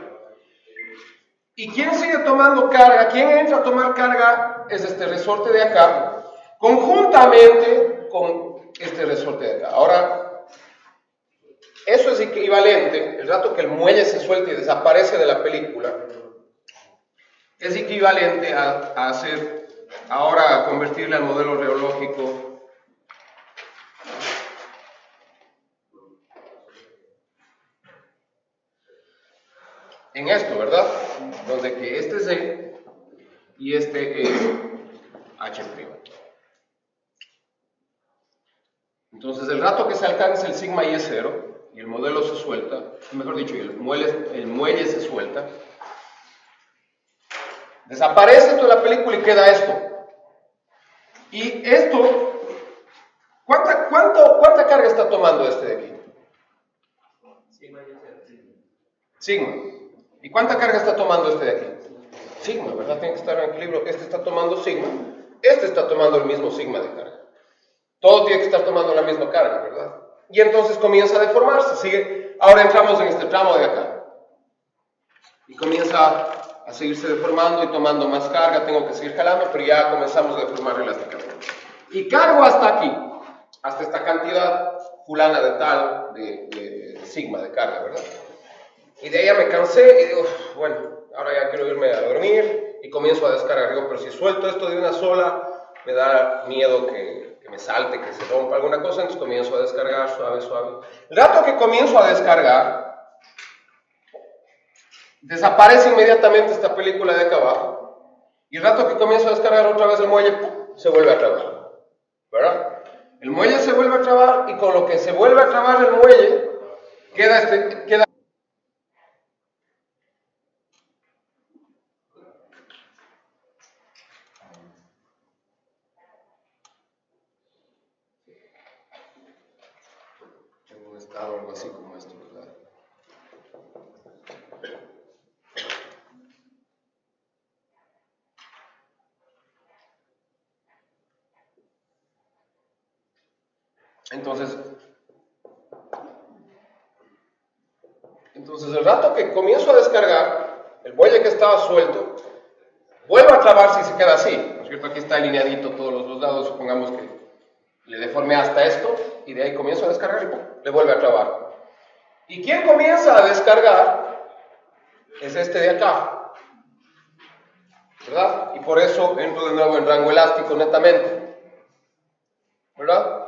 ¿Y quién sigue tomando carga? ¿Quién entra a tomar carga? Es este resorte de acá, conjuntamente con este resorte de acá. Ahora, eso es equivalente, el rato que el muelle se suelta y desaparece de la película, es equivalente a hacer, ahora a convertirle al modelo reológico en esto, ¿verdad? Donde que este es E y este es H'. Entonces, el rato que se alcanza el sigma y es cero, y el modelo se suelta, mejor dicho, el muelle se suelta, desaparece toda la película y queda esto. Y esto, ¿cuánta carga está tomando este de aquí? Sigma. ¿Y cuánta carga está tomando este de aquí? Sigma, ¿verdad? Tiene que estar en equilibrio. Este está tomando sigma, este está tomando el mismo sigma de carga. Todo tiene que estar tomando la misma carga, ¿verdad? Y entonces comienza a deformarse, sigue. Ahora entramos en este tramo de acá. Y comienza a seguirse deformando y tomando más carga, tengo que seguir jalando, pero ya comenzamos a deformar elásticamente. Y cargo hasta aquí, hasta esta cantidad fulana de tal de sigma de carga, ¿verdad? Y de ahí ya me cansé y digo, bueno, ahora ya quiero irme a dormir y comienzo a descargar. Digo, pero si suelto esto de una sola, me da miedo que me salte, que se rompa alguna cosa, entonces comienzo a descargar suave, suave. El rato que comienzo a descargar, desaparece inmediatamente esta película de acá abajo, y el rato que comienzo a descargar otra vez el muelle, ¡pum!, se vuelve a trabar, ¿verdad? El muelle se vuelve a trabar, y con lo que se vuelve a trabar el muelle, queda en un estado algo así como esto, ¿verdad? Entonces el rato que comienzo a descargar, el muelle que estaba suelto, vuelve a trabarse y se queda así, ¿no es cierto? Aquí está alineadito todos los dos lados, supongamos que le deformé hasta esto, y de ahí comienzo a descargar y ¡pum!, le vuelve a trabar. ¿Y quién comienza a descargar? Es este de acá, ¿verdad? Y por eso entro de nuevo en rango elástico netamente, ¿verdad?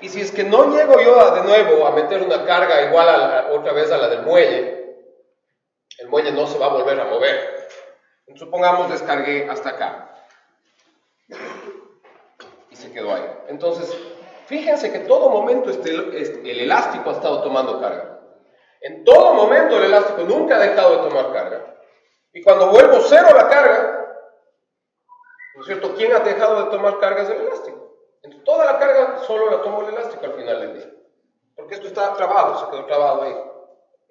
Y si es que no llego yo de nuevo a meter una carga igual otra vez a la del muelle, el muelle no se va a volver a mover. Supongamos descargué hasta acá y se quedó ahí. Entonces, fíjense que todo momento el elástico ha estado tomando carga. En todo momento el elástico nunca ha dejado de tomar carga. Y cuando vuelvo cero la carga, ¿no es cierto? ¿Quién ha dejado de tomar carga? Es el elástico. Entonces, toda la carga solo la tomó el elástico al final del día. Porque esto está trabado, se quedó trabado ahí.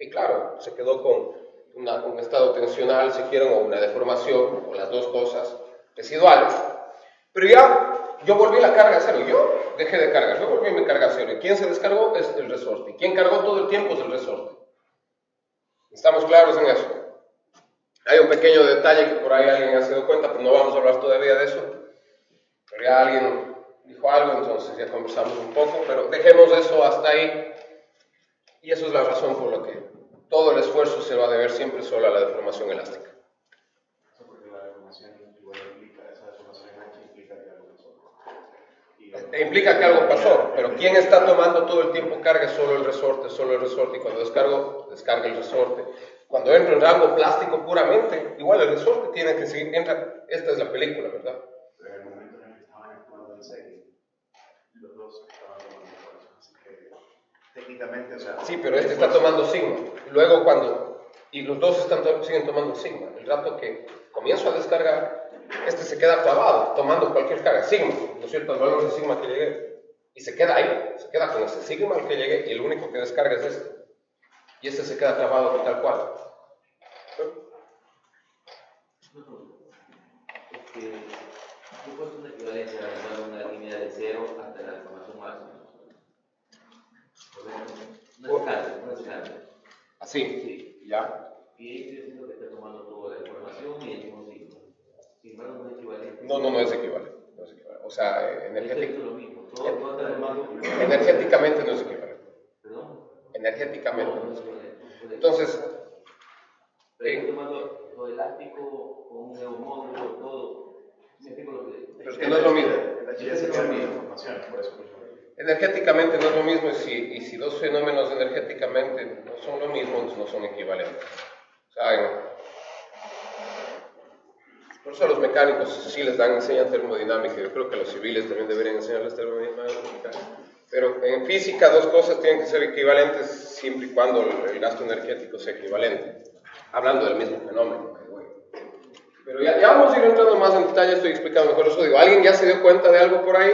Y claro, se quedó con un estado tensional, si quieren, o una deformación, o las dos cosas residuales. Pero ya yo volví la carga a cero. Yo dejé de cargar, yo volví mi carga a cero. ¿Y quién se descargó? Es el resorte. ¿Quién cargó todo el tiempo? Es el resorte. ¿Estamos claros en eso? Hay un pequeño detalle que por ahí alguien ha sido cuenta, pero no vamos a hablar todavía de eso. Pero ya alguien dijo algo, entonces ya conversamos un poco, pero dejemos eso hasta ahí. Y eso es la razón por la que todo el esfuerzo se va a deber siempre solo a la deformación elástica. Eso porque la deformación igual implica, esa deformación en H implica que algo pasó. Implica que algo pasó, pero ¿quién está tomando todo el tiempo carga? Solo el resorte, y cuando descargo, descarga el resorte. Cuando entro en rango plástico puramente, igual el resorte tiene que seguir, esta es la película, ¿verdad? Pero en el momento en el que estaban actuando en serie, los dos estaban tomando fuerza, así que técnicamente, o sea... Sí, pero este está tomando sigma, luego y los dos siguen tomando sigma. El rato que comienzo a descargar, este se queda clavado, tomando cualquier carga, sigma, ¿no es cierto? El valor de sigma que llegué, y se queda ahí, se queda con ese sigma al que llegué, y el único que descarga es este. Y este se queda clavado tal cual. ¿Qué puede ser una equivalencia a una línea de 0 hasta la deformación máxima? Una escala. Así, Sí. ¿ya? Y ahí estoy diciendo que está tomando toda la información y el mismo signo. Sin embargo, no es equivalente. No es equivalente. O sea, Esto es lo mismo. Todo está tomando. energéticamente no es equivalente. ¿Perdón? Energéticamente No no es es equivalente. equivalente. Entonces, Pero estoy tomando lo elástico con un neumódulo, todo. ¿Me explico lo que? pero es que no es lo mismo. La chilla se queda con la información, por eso. Energéticamente no es lo mismo y si dos fenómenos energéticamente no son lo mismo, entonces no son equivalentes. ¿Saben? Por eso a los mecánicos sí les enseñan termodinámica. Yo creo que a los civiles también deberían enseñarles termodinámica. Pero en física dos cosas tienen que ser equivalentes siempre y cuando el gasto energético sea equivalente. Hablando del mismo fenómeno. Pero ya vamos a ir entrando más en detalle, estoy explicando mejor eso. Digo, ¿alguien ya se dio cuenta de algo por ahí?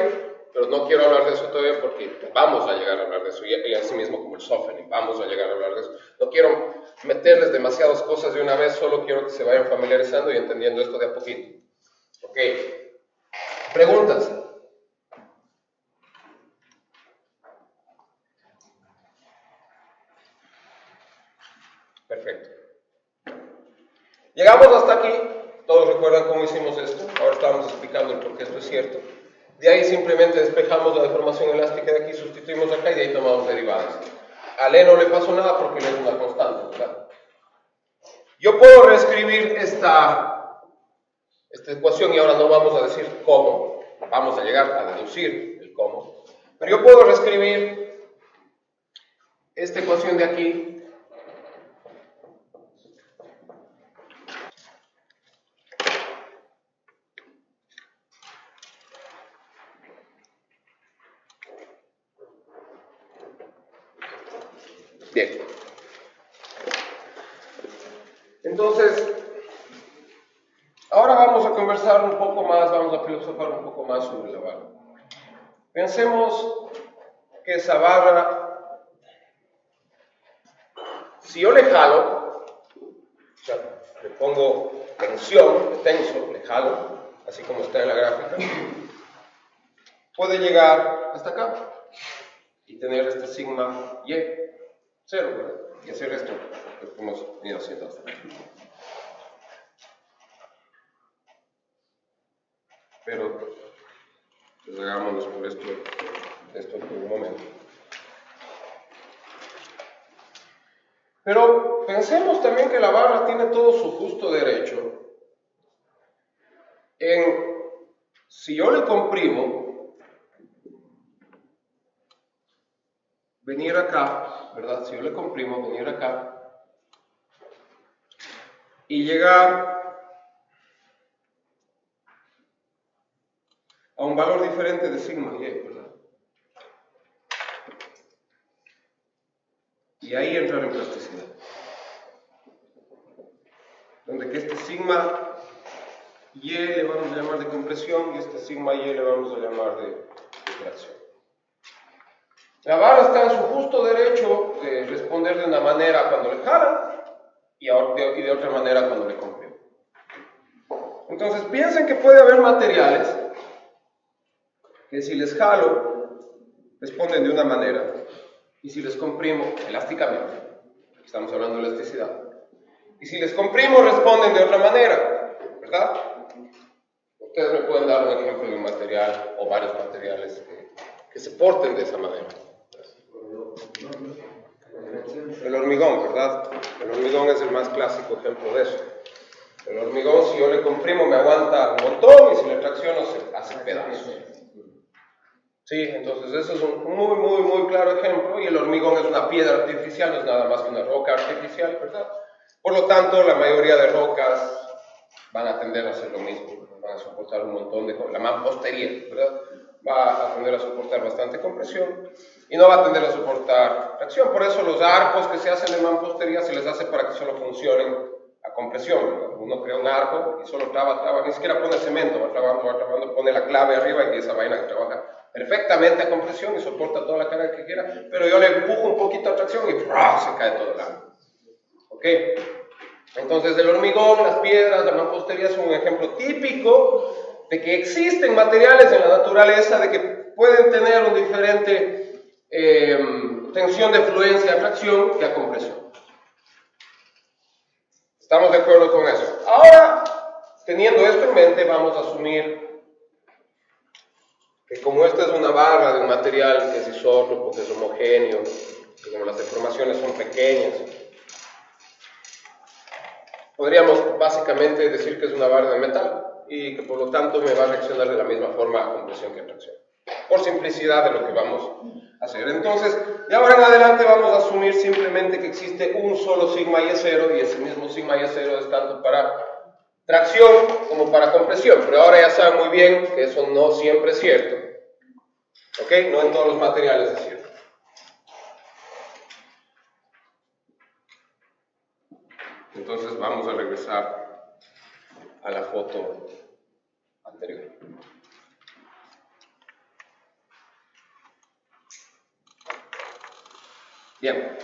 Pero no quiero hablar de eso todavía porque vamos a llegar a hablar de eso. Y así mismo como el softening, vamos a llegar a hablar de eso. No quiero meterles demasiadas cosas de una vez, solo quiero que se vayan familiarizando y entendiendo esto de a poquito. Ok. Preguntas. Perfecto. Llegamos hasta aquí. Todos recuerdan cómo hicimos esto. Ahora estamos explicando el por qué esto es cierto. De ahí simplemente despejamos la deformación elástica de aquí, sustituimos acá y de ahí tomamos derivadas. A E no le pasó nada porque E es una constante, ¿verdad? Yo puedo reescribir esta ecuación y ahora no vamos a decir cómo, vamos a llegar a deducir el cómo, pero yo puedo reescribir esta ecuación de aquí bien. Entonces, ahora vamos a conversar un poco más, vamos a filosofar un poco más sobre la barra. Pensemos que esa barra, si yo le jalo, o sea, le pongo tensión, le tenso, le jalo, así como está en la gráfica, puede llegar hasta acá y tener este sigma y, 0, ¿verdad? Y hacer esto que hemos venido haciendo hasta aquí. Pero pues, hagámonos por esto por un momento. Pero pensemos también que la barra tiene todo su justo derecho en, si yo le comprimo, venir acá, ¿verdad? Si yo le comprimo, venir acá y llegar a un valor diferente de sigma y, ¿verdad? Y ahí entrar en plasticidad. Donde que este sigma y le vamos a llamar de compresión y este sigma y le vamos a llamar de tracción. La barra está en su justo derecho de responder de una manera cuando le jalan y de otra manera cuando le comprimen. Entonces piensen que puede haber materiales que si les jalo responden de una manera y si les comprimo elásticamente, estamos hablando de elasticidad, y si les comprimo responden de otra manera, ¿verdad? Ustedes me pueden dar un ejemplo de un material o varios materiales que se porten de esa manera. El hormigón, ¿verdad? El hormigón es el más clásico ejemplo de eso. El hormigón, si yo le comprimo, me aguanta un montón y si le tracciono, se hace pedazos. Sí, entonces eso es un muy claro ejemplo. Y el hormigón es una piedra artificial, no es nada más que una roca artificial, ¿verdad? Por lo tanto, la mayoría de rocas van a tender a hacer lo mismo, van a soportar un montón de... La mampostería, ¿verdad? Va a tender a soportar bastante compresión y no va a tender a soportar tracción. Por eso los arcos que se hacen de mampostería se les hace para que solo funcionen a compresión, ¿verdad? Uno crea un arco y solo traba, ni siquiera pone cemento, va trabajando, pone la clave arriba y esa vaina que trabaja perfectamente a compresión y soporta toda la carga que quiera, pero yo le empujo un poquito a tracción y ¡prah! Se cae todo el arco. ¿Ok? Entonces el hormigón, las piedras, la mampostería son un ejemplo típico de que existen materiales en la naturaleza de que pueden tener un diferente tensión de fluencia a fracción que a compresión. ¿Estamos de acuerdo con eso? Ahora, teniendo esto en mente, vamos a asumir que como esta es una barra de un material que es isótropo, que es homogéneo, que como las deformaciones son pequeñas, podríamos básicamente decir que es una barra de metal y que por lo tanto me va a reaccionar de la misma forma a compresión que a fracción, por simplicidad de lo que vamos a hacer. Entonces, de ahora en adelante vamos a asumir simplemente que existe un solo sigma y es cero, y ese mismo sigma y es cero es tanto para tracción como para compresión, pero ahora ya saben muy bien que eso no siempre es cierto, ¿ok? No en todos los materiales es cierto. Entonces vamos a regresar a la foto anterior. Bien.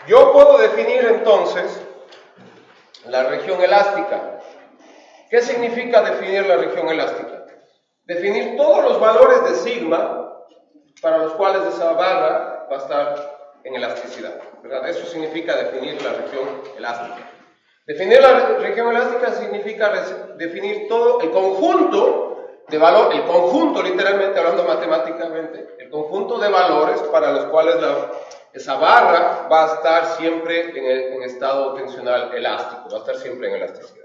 Yo puedo definir entonces la región elástica. ¿Qué significa definir la región elástica? Definir todos los valores de sigma para los cuales esa barra va a estar en elasticidad, ¿verdad? Eso significa definir la región elástica. Definir la región elástica significa definir todo el conjunto de valores, el conjunto, literalmente hablando matemáticamente, el conjunto de valores para los cuales esa barra va a estar siempre en estado tensional elástico, va a estar siempre en elasticidad.